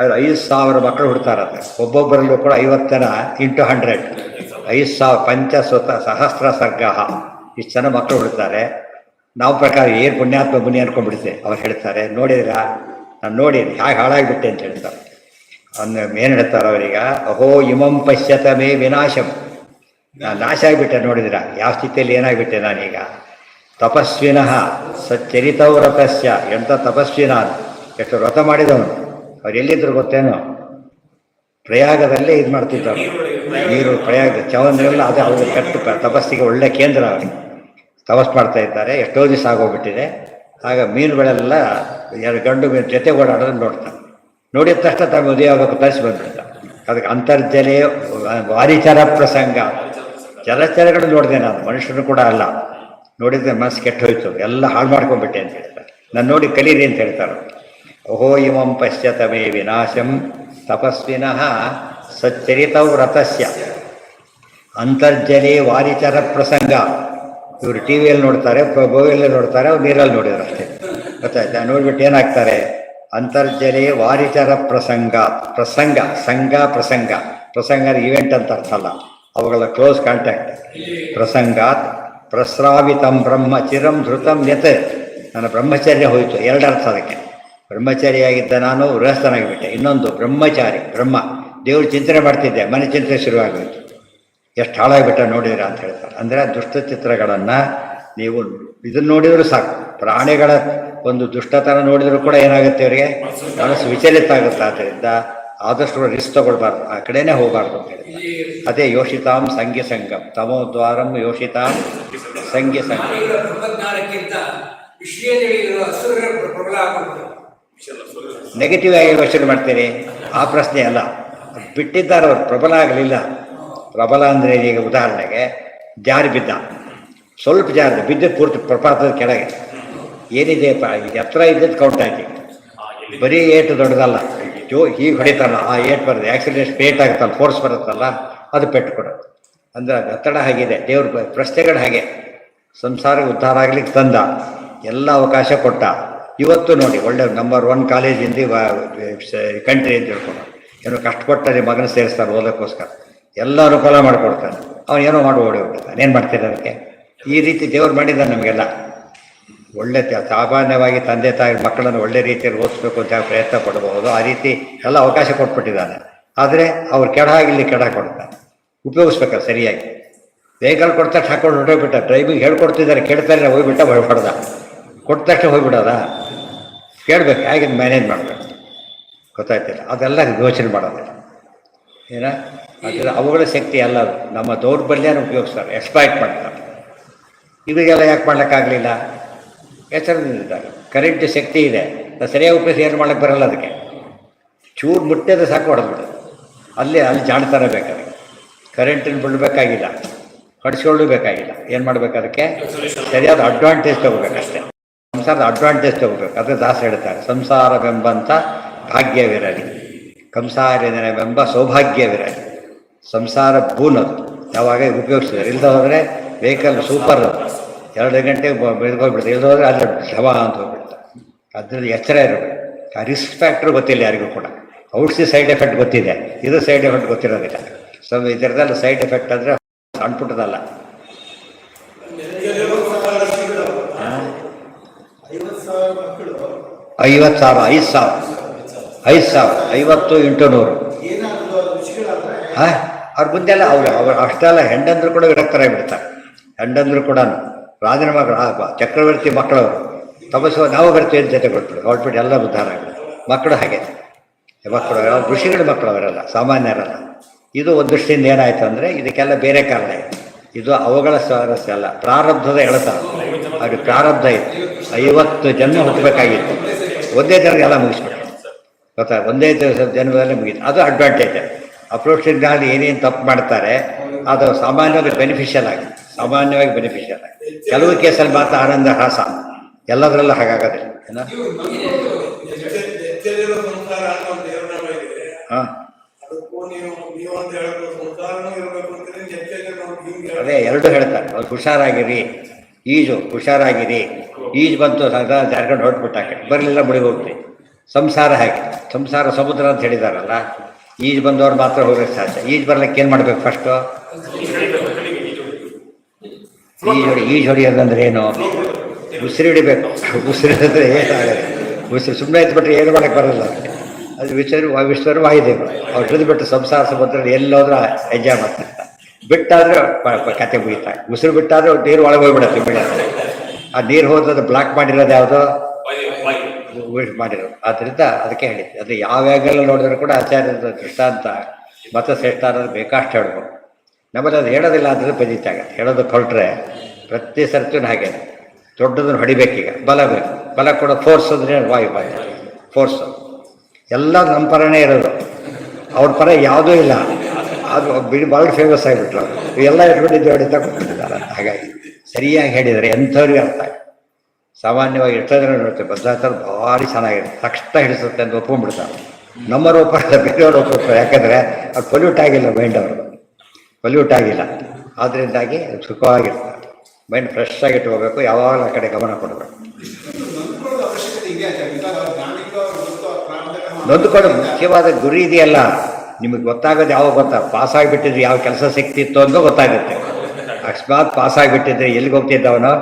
ಅದು 5,000 ಮಕ್ಕಳು ಹುಡ್ತಾರಂತೆ. ಒಬ್ಬೊಬ್ಬರಲ್ಲೂ ಕೂಡ 50 ಜನ ಇಂಟು 100, 5,000 ಪಂಚಸುತ ಸಹಸ್ರ ಸರ್ಗ. ಇಷ್ಟು ಜನ ಮಕ್ಕಳು ಹುಡ್ತಾರೆ. ನಾವು ಪ್ರಕಾರ ಏನು ಪುಣ್ಯಾತ್ಮ ಮುನಿ ಅನ್ಕೊಂಡ್ಬಿಡ್ತೆ. ಅವ್ರು ಹೇಳ್ತಾರೆ, ನೋಡಿದ್ರಾ ನಾನು ನೋಡಿ ಹೇಗೆ ಹಾಳಾಗಿಬಿಟ್ಟೆ ಅಂತ ಹೇಳ್ತಾರೆ. ಏನು ಹೇಳ್ತಾರೆ ಅವರೀಗ? ಅಹೋ ಇಮಂ ಪಶ್ಯತ ಮೇ ವಿನಾಶಂ. ನಾನು ನಾಶ ಆಗಿಬಿಟ್ಟೆ, ನೋಡಿದಿರ ಯಾವ ಸ್ಥಿತಿಯಲ್ಲಿ ಏನಾಗಿಬಿಟ್ಟೆ ನಾನೀಗ. ತಪಸ್ವಿನಃ ಸಚ್ಚರಿತೌ ವ್ರತಸ್ಯ. ಎಂಥ ತಪಸ್ವಿ ನಾನು, ಎಷ್ಟು ವ್ರತ ಮಾಡಿದವನು. ಅವ್ರು ಎಲ್ಲಿದ್ರು ಗೊತ್ತೇನೋ? ಪ್ರಯಾಗದಲ್ಲೇ ಇದು ಮಾಡ್ತಿದ್ದವರು. ನೀರು ಪ್ರಯಾಗ ಚವಂದ್ರೆಲ್ಲ ಅದೇ ಅವ್ರಿಗೆ ಕೆಟ್ಟು ತಪಸ್ಸಿಗೆ ಒಳ್ಳೆ ಕೇಂದ್ರ. ಅವರಿಗೆ ತಪಸ್ ಮಾಡ್ತಾ ಇದ್ದಾರೆ. ಎಷ್ಟೋ ದಿವಸ ಆಗೋಗ್ಬಿಟ್ಟಿದೆ. ಆಗ ಮೀನುಗಳೆಲ್ಲ 2 ಗಂಡು ಮೀನು ಜೊತೆ ಓಡಾಡೋದನ್ನು ನೋಡ್ತಾರೆ. ನೋಡಿದ ತಕ್ಷಣ ತಾವು ಮದುವೆ ಆಗಬೇಕು ತರಿಸಿ ಬಂದ್ಬಿಡ್ತಾರೆ. ಅದಕ್ಕೆ ಅಂತರ್ಜಲೇ ವಾರಿಚರ ಪ್ರಸಂಗ. ಜಲಚರಗಳು ನೋಡಿದೆ ನಾನು, ಮನುಷ್ಯರು ಕೂಡ ಅಲ್ಲ. ನೋಡಿದ್ರೆ ಮನಸ್ಸು ಕೆಟ್ಟು ಹೋಯ್ತು, ಎಲ್ಲ ಹಾಳು ಮಾಡ್ಕೊಂಡ್ಬಿಟ್ಟೆ ಅಂತ ಹೇಳ್ತಾರೆ. ನಾನು ನೋಡಿ ಕಲೀರಿ ಅಂತ ಹೇಳ್ತಾರೆ. ಓಹೋ ಇಮಂ ಪಶ್ಯತ ಮೇ ವಿನಾಶಂ ತಪಸ್ವಿನಃ ಸಚ್ಚರಿತೌ ವ್ರತಸ್ಯ ಅಂತರ್ಜಲೇ ವಾರಿಚರ ಪ್ರಸಂಗ. ಇವರು ಟಿ ವಿಯಲ್ಲಿ ನೋಡ್ತಾರೆ, ಮೊಬೈಲಲ್ಲಿ ನೋಡ್ತಾರೆ, ಅವ್ರು ನೀರಲ್ಲಿ ನೋಡಿದ್ರು ಅಷ್ಟೇ. ಗೊತ್ತಾಯ್ತಾ? ನೋಡ್ಬಿಟ್ಟು ಏನಾಗ್ತಾರೆ? ಅಂತರ್ಜಲೇ ವಾರಿಚರ ಪ್ರಸಂಗ. ಪ್ರಸಂಗ ಇವೆಂಟ್ ಅಂತ ಅರ್ಥ ಅಲ್ಲ, ಅವುಗಳ ಕ್ಲೋಸ್ ಕಾಂಟ್ಯಾಕ್ಟ್. ಪ್ರಸಂಗಾತ್ ಪ್ರಸ್ರಾವಿತಂ ಬ್ರಹ್ಮ ಚಿರಂ ಧೃತಂ ಯತ್. ನನ್ನ ಬ್ರಹ್ಮಚರ್ಯ ಹೋಯಿತು. ಎರಡರ್ಥ ಅದಕ್ಕೆ. ಬ್ರಹ್ಮಚಾರಿಯಾಗಿದ್ದ ನಾನು ಗೃಹಸ್ಥನಾಗಿಬಿಟ್ಟೆ. ಇನ್ನೊಂದು ಬ್ರಹ್ಮಚಾರಿ, ಬ್ರಹ್ಮ ದೇವ್ರ ಚಿಂತನೆ ಮಾಡ್ತಿದ್ದೆ, ಮನೆ ಚಿಂತನೆ ಶುರುವಾಗೋಯಿತು. ಎಷ್ಟು ಹಾಳಾಗಿಬಿಟ್ಟ ನೋಡಿದಿರ ಅಂತ ಹೇಳ್ತಾರೆ. ಅಂದರೆ ದುಷ್ಟ ಚಿತ್ರಗಳನ್ನು ನೀವು ಇದನ್ನು ನೋಡಿದರೂ ಸಾಕು. ಪ್ರಾಣಿಗಳ ಒಂದು ದುಷ್ಟತನ ನೋಡಿದರೂ ಕೂಡ ಏನಾಗುತ್ತೆ, ಅವರಿಗೆ ಮನಸ್ಸು ವಿಚಲಿತ ಆಗುತ್ತೆ. ಆದ್ದರಿಂದ ಆದಷ್ಟು ರಿಸ್ಕ್ ತಗೊಳ್ಬಾರ್ದು, ಆ ಕಡೆನೇ ಹೋಗಬಾರ್ದು ಅಂತ ಹೇಳಿ. ಅದೇ ಯೋಷಿತಾಂ ಸಂಖ್ಯ ಸಂಗಮ್ ತಮೋದ್ವಾರಂ ಯೋಷಿತಾಂ ಸಂಖ್ಯ ಸಂಗಮ್. ನೆಗೆಟಿವ್ ಆಗಿ ಯೋಚನೆ ಮಾಡ್ತೀರಿ, ಆ ಪ್ರಶ್ನೆ ಅಲ್ಲ. ಬಿಟ್ಟಿದ್ದಾರೆ ಅವರು, ಪ್ರಬಲ ಆಗಲಿಲ್ಲ. ಪ್ರಬಲ ಅಂದರೆ ಈಗ ಉದಾಹರಣೆಗೆ ಜಾರಿ ಬಿದ್ದ, ಸ್ವಲ್ಪ ಜಾರಿ ಬಿದ್ದ ಪೂರ್ತಿ ಪ್ರಪಾತದ ಕೆಳಗೆ ಏನಿದೆ ಎತ್ತರ ಇದ್ದದ್ದು ಕೌಂಟ್ ಹಾಕಿ. ಬರೀ ಏಟು ದೊಡ್ಡದಲ್ಲ, ಹೀಗೆ ಹೊಡಿತಾರಲ್ಲ ಆ ಏಟು ಬರೋದು, ಆಕ್ಸಿಡೆಂಟ್ ಪೇಟ್ ಆಗುತ್ತಲ್ಲ, ಫೋರ್ಸ್ ಬರುತ್ತಲ್ಲ, ಅದು ಪೆಟ್ಟು ಕೊಡೋದು. ಅಂದರೆ ಒತ್ತಡ ಹಾಗಿದೆ. ದೇವ್ರ ಪ್ರಶ್ನೆಗಳು ಹಾಗೆ. ಸಂಸಾರ ಉದ್ಧಾರ ಆಗ್ಲಿಕ್ಕೆ ತಂದ, ಎಲ್ಲ ಅವಕಾಶ ಕೊಟ್ಟ. ಇವತ್ತು ನೋಡಿ ಒಳ್ಳೆ ನಂಬರ್ 1 ಕಾಲೇಜಿಂದ ಕಂಟ್ರಿ ಅಂತ ಹೇಳ್ಕೊಂಡು ಏನೋ ಕಷ್ಟಪಟ್ಟರೆ ಮಗನ ಸೇರಿಸ್ತಾರೆ ಓದೋಕ್ಕೋಸ್ಕರ, ಎಲ್ಲ ಅನುಕೂಲ ಮಾಡಿಕೊಡ್ತಾನೆ. ಅವನು ಏನೋ ಮಾಡಿ ಓಡಿ ಹೋಗ್ತಾನೆ. ಏನು ಮಾಡ್ತಾರೆ ಅದಕ್ಕೆ? ಈ ರೀತಿ ದೇವ್ರು ಮಾಡಿದ್ದಾನೆ ನಮಗೆಲ್ಲ. ಒಳ್ಳೆ ಸಾಮಾನ್ಯವಾಗಿ ತಂದೆ ತಾಯಿ ಮಕ್ಕಳನ್ನು ಒಳ್ಳೆ ರೀತಿಯಲ್ಲಿ ಓದಿಸ್ಬೇಕು ಅಂತ ಪ್ರಯತ್ನ ಪಡಬಹುದು. ಆ ರೀತಿ ಎಲ್ಲ ಅವಕಾಶ ಕೊಟ್ಬಿಟ್ಟಿದ್ದಾನೆ. ಆದರೆ ಅವ್ರು ಕೆಡ ಇಲ್ಲಿ ಕೆಡ ಕೊಡ್ತಾನೆ, ಉಪಯೋಗಿಸ್ಬೇಕಲ್ಲ ಸರಿಯಾಗಿ. ವೆಹಿಕಲ್ ಕೊಡ್ತಾ ಹಾಕೊಂಡು ಹೊರಟೋಗ್ಬಿಟ್ಟ, ಡ್ರೈವಿಂಗ್ ಹೇಳ್ಕೊಡ್ತಿದ್ದಾರೆ, ಕೇಳ್ತಾರೆ, ಹೋಗ್ಬಿಟ್ಟ ಹೊಡೆದ, ಕೊಟ್ಟ ತಕ್ಷಣ ಹೋಗ್ಬಿಡೋದ? ಕೇಳಬೇಕು, ಹೇಗೆ ಮ್ಯಾನೇಜ್ ಮಾಡಬೇಕು ಗೊತ್ತಾಯ್ತಿಲ್ಲ. ಅದೆಲ್ಲ ಯೋಚನೆ ಮಾಡೋದಿಲ್ಲ ಏನ. ಅದರ ಅವುಗಳ ಶಕ್ತಿ ಅಲ್ಲ, ಅದು ನಮ್ಮ ದೌರ್ಬಲ್ಯನ ಉಪಯೋಗಿಸ್ತಾರೆ, ಎಕ್ಸ್ಪ್ಲಾಯ್ಟ್ ಮಾಡ್ತಾರೆ. ಇವಾಗೆಲ್ಲ ಯಾಕೆ ಮಾಡ್ಲಿಕ್ಕಾಗಲಿಲ್ಲ? ಎಚ್ಚರದಿಂದಿದ್ದಾಗ ಕರೆಂಟ್ ಶಕ್ತಿ ಇದೆ, ಸರಿಯಾಗಿ ಉಪಯೋಗಿಸಿ ಏನು ಮಾಡ್ಲಿಕ್ಕೆ ಬರಲ್ಲ. ಅದಕ್ಕೆ ಚೂರು ಮುಟ್ಟಿದ್ರೆ ಸಾಕು ಹೊಡೆದ್ಬಿಡೋದು. ಅಲ್ಲಿ ಜಾಣ್ತಾನೆ ಬೇಕಾದ್ರೆ ಕರೆಂಟನ್ನು ಬಿಡಬೇಕಾಗಿಲ್ಲ, ಕಡಿಸ್ಕೊಳ್ಳು ಬೇಕಾಗಿಲ್ಲ. ಏನು ಮಾಡಬೇಕು? ಅದಕ್ಕೆ ಸರಿಯಾದ ಅಡ್ವಾಂಟೇಜ್ ತೊಗೋಬೇಕಷ್ಟೇ. ಸಂಸಾರದ ಅಡ್ವಾಂಟೇಜ್ ತೊಗೋಬೇಕು. ಅದು ದಾಸ ಹೇಳ್ತಾರೆ, ಸಂಸಾರವೆಂಬಂಥ ಭಾಗ್ಯವಿರಲಿ, ಕಂಸಾರಿನೆಂಬ ಸೌಭಾಗ್ಯವಿರಲಿ. ಸಂಸಾರ ಬೂನದು ಯಾವಾಗ ಉಪಯೋಗಿಸಿದ್ದಾರೆ. ಇಲ್ಲದ ಹೋದರೆ ವೆಹಿಕಲ್ ಸೂಪರ್, ಅದು 2 ಗಂಟೆಗೆ ಬೆಳ್ಕೋಗ್ಬಿಡುತ್ತೆ. ಇಲ್ಲದ ಹೋದರೆ ಅಲ್ಲಿ ಢವ ಅಂತ ಹೋಗ್ಬಿಡ್ತಾರೆ. ಅದರಲ್ಲಿ ಎಚ್ಚರ ಇರಬೇಕು. ಆ ರಿಸ್ಕ್ ಫ್ಯಾಕ್ಟ್ರ್ ಗೊತ್ತಿಲ್ಲ ಯಾರಿಗೂ ಕೂಡ. ಔಟ್ಸಿ ಸೈಡ್ ಎಫೆಕ್ಟ್ ಗೊತ್ತಿದೆ, ಇದು ಸೈಡ್ ಎಫೆಕ್ಟ್ ಗೊತ್ತಿರೋದಿಲ್ಲ. ಸೊ ಇದರದಲ್ಲಿ ಸೈಡ್ ಎಫೆಕ್ಟ್ ಅಂದರೆ ಸಣ್ಣಪುಟ್ಟದಲ್ಲ. 50,000 50 × 100 ಹಾಂ. ಅವ್ರ ಮುಂದೆಲ್ಲ ಅವ್ರು ಅಷ್ಟೆಲ್ಲ ಹೆಂಡಂದ್ರು ಕೂಡ ವಿರಕ್ತರಾಗಿಬಿಡ್ತಾರೆ. ಹೆಂಡಂದ್ರು ಕೂಡ ರಾಜನ ಮಕ್ಕಳು, ಚಕ್ರವರ್ತಿ ಮಕ್ಕಳವರು ತಪಸ್ಸು ನಾವು ಬರ್ತೀವಿ ಜೊತೆ ಕೊಟ್ಬಿಡು ಹೊರಟ್ಬಿಟ್ಟು ಎಲ್ಲ ಉದ್ಧಾರ ಆಗ್ಬಿಡು. ಮಕ್ಕಳು ಹಾಗೆ, ಮಕ್ಕಳು ಋಷಿಗಳ ಮಕ್ಕಳು ಅವರೆಲ್ಲ, ಸಾಮಾನ್ಯರಲ್ಲ. ಇದು ಒಂದು ದೃಷ್ಟಿಯಿಂದ ಏನಾಯಿತು ಅಂದರೆ ಇದಕ್ಕೆಲ್ಲ ಬೇರೆ ಕಾರಣ ಇದೆ. ಇದು ಅವುಗಳ ಸ್ವಾರಸ್ಯ ಅಲ್ಲ, ಪ್ರಾರಬ್ಧದ ಎಳೆತ. ಅದು ಪ್ರಾರಬ್ಧ ಇತ್ತು. 50 ಜನ್ಮ ಹುಟ್ಟಬೇಕಾಗಿತ್ತು, ಒಂದೇ ಜನ್ಮ ಎಲ್ಲ ಮುಗಿಸ್ಬಿಟ್ಟು ಗೊತ್ತಾ, ಒಂದೇ ಜನ್ಮದಲ್ಲೇ ಮುಗೀತು. ಅದು ಅಡ್ವಾಂಟೇಜ್. ಅಪ್ರೋಚ್ನಲ್ಲಿ ಏನೇನು ತಪ್ಪು ಮಾಡ್ತಾರೆ ಅದು ಸಾಮಾನ್ಯವಾಗಿ ಬೆನಿಫಿಷಿಯಲ್ ಆಗಿ, ಸಾಮಾನ್ಯವಾಗಿ ಬೆನಿಫಿಷಿಯಲ್ ಆಗಿ. ಕೆಲವು ಕೇಸಲ್ಲಿ ಮಾತ್ರ ಆನಂದ ಹಾಸ, ಎಲ್ಲದರಲ್ಲೂ ಹಾಗಾಗೋದಿಲ್ಲ. ಏನೋ ಹಾಂ, ಅದೇ ಎರಡು ಹೇಳ್ತಾರೆ. ಅವ್ರು ಹುಷಾರಾಗಿರಿ, ಹುಷಾರಾಗಿರಿ. ಈಜು ಬಂತು ಜಾರ್ಕೊಂಡು ಹೊರಟ್ಬಿಟ್ಟಾಕೆ ಬರಲಿಲ್ಲ, ಮುಳುಗಿ ಹೋಗ್ತೀವಿ. ಸಂಸಾರ ಹಾಗೆ, ಸಂಸಾರ ಸಮುದ್ರ ಅಂತ ಹೇಳಿದಾರಲ್ಲ, ಈಜು ಬಂದವ್ರು ಮಾತ್ರ ಹೋಗೋಕ್ಕೆ ಸಾಧ್ಯ. ಈಜು ಬರ್ಲಿಕ್ಕೆ ಏನು ಮಾಡಬೇಕು? ಫಸ್ಟು ಈಜು ಹೊಡಿಯೋದಂದ್ರೆ ಏನು? ಉಸಿರು ಹಿಡಿಬೇಕು. ಉಸಿರು ಹಿಡಿದ್ರೆ ಏನಾಗಲ್ಲ. ಉಸಿರು ಸುಮ್ಮನೆ ಇದ್ಬಿಟ್ರೆ ಏನು ಮಾಡೋಕ್ಕೆ ಬರಲ್ಲ. ಅದು ವಿಶ್ವರು ವಾಯುದೇವರು. ಅವ್ರು ಹಿಡಿದುಬಿಟ್ಟು ಸಂಸಾರ ಸಮುದ್ರದಲ್ಲಿ ಎಲ್ಲೋದ್ರೂ ಎಂಜಾಯ್ ಮಾಡ್ತಿರ್ತಾರೆ. ಬಿಟ್ಟಾದ್ರೆ ಕತೆ ಮುಗಿತಾರೆ. ಉಸಿರು ಬಿಟ್ಟಾದ್ರೆ ನೀರು ಒಳಗೆ ಹೋಗ್ಬಿಡುತ್ತೆ ಬಿಡುತ್ತೆ. ಆ ನೀರು ಹೋದ್ರೆ ಬ್ಲಾಕ್ ಮಾಡಿರೋದು ಯಾವುದೋ ಮಾಡಿರೋದು. ಆದ್ದರಿಂದ ಅದಕ್ಕೆ ಹೇಳಿದ್ದೆ, ಅದು ಯಾವ ಆ್ಯಂಗಲ್ ನೋಡಿದ್ರು ಕೂಡ ಆಚಾರ್ಯದ ದೃಷ್ಟಾಂತ ಮತ ಶ್ರೇಷ್ಠ ಅನ್ನೋದು ಬೇಕಾಷ್ಟು ಹೇಳ್ಬೋದು. ನಮ್ಮಲ್ಲಿ ಅದು ಹೇಳೋದಿಲ್ಲ ಅಂದರೆ ಬದೀತಾಗತ್ತೆ. ಹೇಳೋದು ಹೊರಟ್ರೆ ಪ್ರತಿ ಸರ್ತಿನೂ ಹಾಗೆ ದೊಡ್ಡದನ್ನು ಹೊಡಿಬೇಕೀಗ. ಬಲ ಬೇಕು, ಬಲ ಕೂಡ ಫೋರ್ಸ್ ಅಂದರೆ ವಾಯು ಫೋರ್ಸು. ಎಲ್ಲ ನಮ್ಮ ಪರನೇ ಇರೋದು, ಅವ್ರ ಪರ ಯಾವುದೂ ಇಲ್ಲ. ಅದು ಭಾಳ ಫೇಮಸ್ ಆಗಿಬಿಟ್ರು. ಇವೆಲ್ಲ ಇಟ್ಕೊಂಡಿದ್ದು ಹೊಡಿತಾ ಕೊಟ್ಬಿಟ್ಟಿದ್ದಾರೆ. ಹಾಗಾಗಿ ಸರಿಯಾಗಿ ಹೇಳಿದರೆ ಎಂಥವ್ರಿಗೆ ಅರ್ಥ ಆಗಿದೆ. ಸಾಮಾನ್ಯವಾಗಿ ಎಷ್ಟೋದ್ರೆ ನೋಡ್ತೇವೆ ಬದ್ಧಾಚಾರ ಭಾರಿ ಚೆನ್ನಾಗಿದೆ, ತಕ್ಷಣ ಹಿಡಿಸುತ್ತೆ ಅಂತ ಒಪ್ಕೊಂಡ್ಬಿಡ್ತಾರೆ. ನಮ್ಮವ್ರು ಒಪ್ಪ ಬೇರೆಯವ್ರು ಒಪ್ಪಿರ್ತಾರೆ. ಯಾಕಂದರೆ ಅದು ಪೊಲ್ಯೂಟ್ ಆಗಿಲ್ಲ, ಮೈಂಡ್ ಅವ್ರದ್ದು ಪೊಲ್ಯೂಟ್ ಆಗಿಲ್ಲ. ಆದ್ದರಿಂದಾಗಿ ಸುಖವಾಗಿರ್ತಾರೆ. ಮೈಂಡ್ ಫ್ರೆಶ್ ಆಗಿ ಇಟ್ಕೋಬೇಕು, ಯಾವಾಗಲೂ ಆ ಕಡೆ ಗಮನ ಕೊಡಬೇಕು. ನೊಂದುಕೊಂಡು ಮುಖ್ಯವಾದ ಗುರಿ ಇದೆಯಲ್ಲ, ನಿಮಗೆ ಗೊತ್ತಾಗೋದು ಯಾವಾಗ ಗೊತ್ತಾ? ಪಾಸಾಗಿಬಿಟ್ಟಿದ್ರೆ ಯಾವ ಕೆಲಸ ಸಿಕ್ತಿತ್ತು ಅಂತ ಗೊತ್ತಾಗುತ್ತೆ. ಅಕಸ್ಮಾತ್ ಪಾಸಾಗಿಬಿಟ್ಟಿದ್ರೆ ಎಲ್ಲಿಗೆ ಹೋಗ್ತಿದ್ದವನು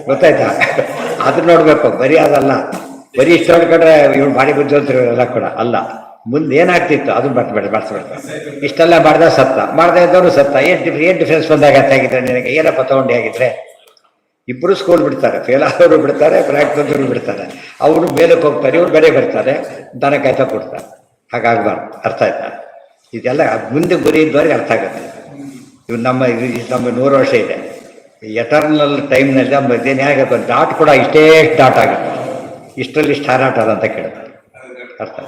ಗೊತ್ತಾಯ್ತಾ? ಅದನ್ನ ನೋಡ್ಬೇಕು, ಬರೀ ಅದಲ್ಲ. ಬರೀ ಇಷ್ಟ ನೋಡ್ಕೊಂಡ್ರೆ ಇವ್ರು ಮಾಡಿ ಬುದ್ಧಿವಂತರು ಎಲ್ಲ ಕೂಡ ಅಲ್ಲ. ಮುಂದೆ ಏನಾಗ್ತಿತ್ತು ಅದು ಮಾಡಿಸ್ಬೇಕು. ಇಷ್ಟೆಲ್ಲ ಮಾಡ್ದ ಸತ್ತ, ಮಾಡದೇ ಇದ್ದವರು ಸತ್ತ. ಏನ್ ಡಿಫ್ರೆನ್ಸ್ ಬಂದಾಗ ಆಗಿದ್ರೆ ನಿನಗೆ ಏನಪ್ಪ ತಗೊಂಡು ಆಗಿದ್ರೆ? ಇಬ್ಬರು ಸ್ಕೂಲ್ ಬಿಡ್ತಾರೆ, ಫೇಲ್ ಆದವರು ಬಿಡ್ತಾರೆ, ಬ್ರ್ಯಾಕ್ ತಂದವರು ಬಿಡ್ತಾರೆ. ಅವರು ಮೇಲಕ್ಕೆ ಹೋಗ್ತಾರೆ, ಇವ್ರು ಬೇರೆ ಬರ್ತಾರೆ, ದನ ಕಾಯ್ತಾ ಕೊಡ್ತಾರೆ. ಹಾಗಾಗ್ಬಾರ್ದು. ಅರ್ಥ ಆಯ್ತಾ? ಇದೆಲ್ಲ ಮುಂದೆ ಗುರಿ ಇದ್ದವರೆಗೆ ಅರ್ಥ ಆಗುತ್ತೆ. ಇವು ನಮ್ಮ 100 ವರ್ಷ ಇದೆ. ಎಟರ್ನಲ್ ಟೈಮ್ನಲ್ಲಿ ನಮ್ಮ ಇದೇನು ಹೇಗೆ ಡಾಟ್ ಕೂಡ ಇಷ್ಟೇ ಡಾಟ್ ಆಗುತ್ತೆ, ಇಷ್ಟರಲ್ಲಿ ಇಷ್ಟು ಹಾರಾಟ ಅಂತ ಕೇಳ್ತಾರೆ. ಅರ್ಥ?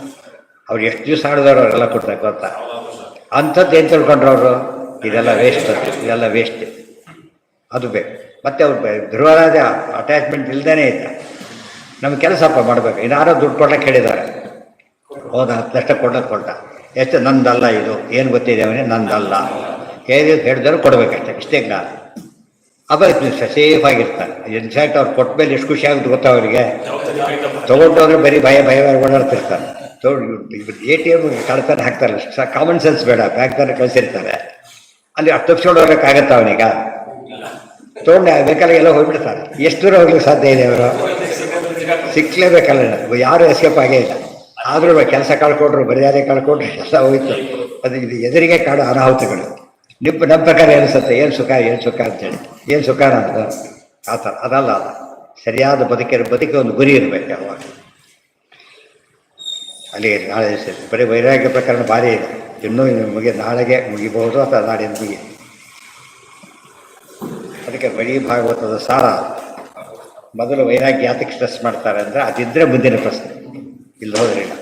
ಅವ್ರು ಎಷ್ಟು ದಿವಸ ಆಡಿದವರು ಅವರೆಲ್ಲ ಕೊಡ್ತಾರೆ ಗೊತ್ತಾ? ಅಂಥದ್ದು ಏನು ತಿಳ್ಕೊಂಡ್ರು ಅವರು? ಇದೆಲ್ಲ ವೇಸ್ಟ್, ಇದೆಲ್ಲ ವೇಸ್ಟ್. ಅದು ಬೇಕು. ಮತ್ತೆ ಅವ್ರು ಧ್ರುವರಾಜ ಅಟ್ಯಾಚ್ಮೆಂಟ್ ಇಲ್ದೇ ಇದ್ದ. ನಮ್ಗೆ ಕೆಲಸಪ್ಪ ಮಾಡಬೇಕು. ಇನ್ನಾರೋ ದುಡ್ಡು ಕೊಡ್ಲಿಕ್ಕೆ ಹೇಳಿದ್ದಾರೆ, ಹೋದ 10 ಲಕ್ಷ ಕೊಟ್ಟ. ಎಷ್ಟು? ನಂದಲ್ಲ ಇದು, ಏನು ಗೊತ್ತಿದೆ ಅವನೇ, ನಂದಲ್ಲ ಹೇಳಿದ್ರು ಕೊಡ್ಬೇಕಷ್ಟೆ. ಇಷ್ಟೇ ಜ್ಞಾನ. ಅವಾಗ ಸೇಫ್ ಆಗಿರ್ತಾರೆ. ಇನ್ಫ್ಯಾಕ್ಟ್ ಅವ್ರು ಕೊಟ್ಟ ಮೇಲೆ ಎಷ್ಟು ಖುಷಿ ಆಗುತ್ತೆ ಗೊತ್ತಾ ಅವರಿಗೆ. ತೊಗೊಂಡವ್ರು ಬರೀ ಭಯ ಓಡಾಡ್ತಿರ್ತಾರೆ. ATM ಕಳ್ತಾನೆ ಹಾಕ್ತಾರೆ. ಕಾಮನ್ ಸೆನ್ಸ್ ಬೇಡ, ಬ್ಯಾಂಕ್ತಾರೆ ಕಳಿಸಿರ್ತಾರೆ. ಅಲ್ಲಿ ತಪ್ಪಿಸ್ಕೊಂಡೋಗ್ಬೇಕಾಗತ್ತ ಅವನೀಗ? ತೊಗೊಂಡು ಬೇಕಾದ್ರೆ ಎಲ್ಲ ಹೋಗ್ಬಿಡ್ತಾರೆ. ಎಷ್ಟು ದೂರ ಹೋಗ್ಲಿಕ್ಕೆ ಸಾಧ್ಯ ಇದೆ? ಅವರು ಸಿಕ್ಲೇಬೇಕಲ್ಲ. ಯಾರು ಎಸ್ಕೇಪ್ ಆಗೇ ಇಲ್ಲ. ಆದರೂ ಕೆಲಸ ಕಳ್ಕೊಂಡ್ರು, ಮರ್ಯಾದೆ ಕಳ್ಕೊಂಡ್ರು, ಎಲ್ಲ ಹೋಯ್ತು. ಅದು ಇದು ಎದುರಿಗೆ ಕಾಡು ಅನಾಹುತಗಳು. ನಮ್ಮ ಪ್ರಕಾರ ಅನಿಸುತ್ತೆ ಏನು ಸುಖ ಅಂತೇಳಿ. ಏನು ಸುಖ ಅನ್ನೋದು ಆ ಥರ ಅದಲ್ಲ. ಅದು ಸರಿಯಾದ ಬದುಕಿಗೆ ಒಂದು ಗುರಿ ಇರಬೇಕು ಯಾವಾಗ. ಅಲ್ಲಿ ನಾಳೆ ಬರೀ ವೈರಾಗ್ಯ ಪ್ರಕರಣ ಭಾರಿ ಇದೆ. ಇನ್ನೂ ನಾಳೆಗೆ ಮುಗಿಬಹುದು ಅಥವಾ ನಾಳೆ ಮುಗಿ. ಅದಕ್ಕೆ ಬರೀ ಭಾಗವತದ ಸಾರ. ಮೊದಲು ವೈರಾಗ್ಯ ಯಾತಕ್ಕೆ ಸ್ಟ್ರೆಸ್ ಮಾಡ್ತಾರೆ ಅಂದರೆ ಅದಿದ್ದರೆ ಮುಂದಿನ ಪ್ರಶ್ನೆ, ಇಲ್ಲಿ ಹೋದ್ರಿಲ್ಲ.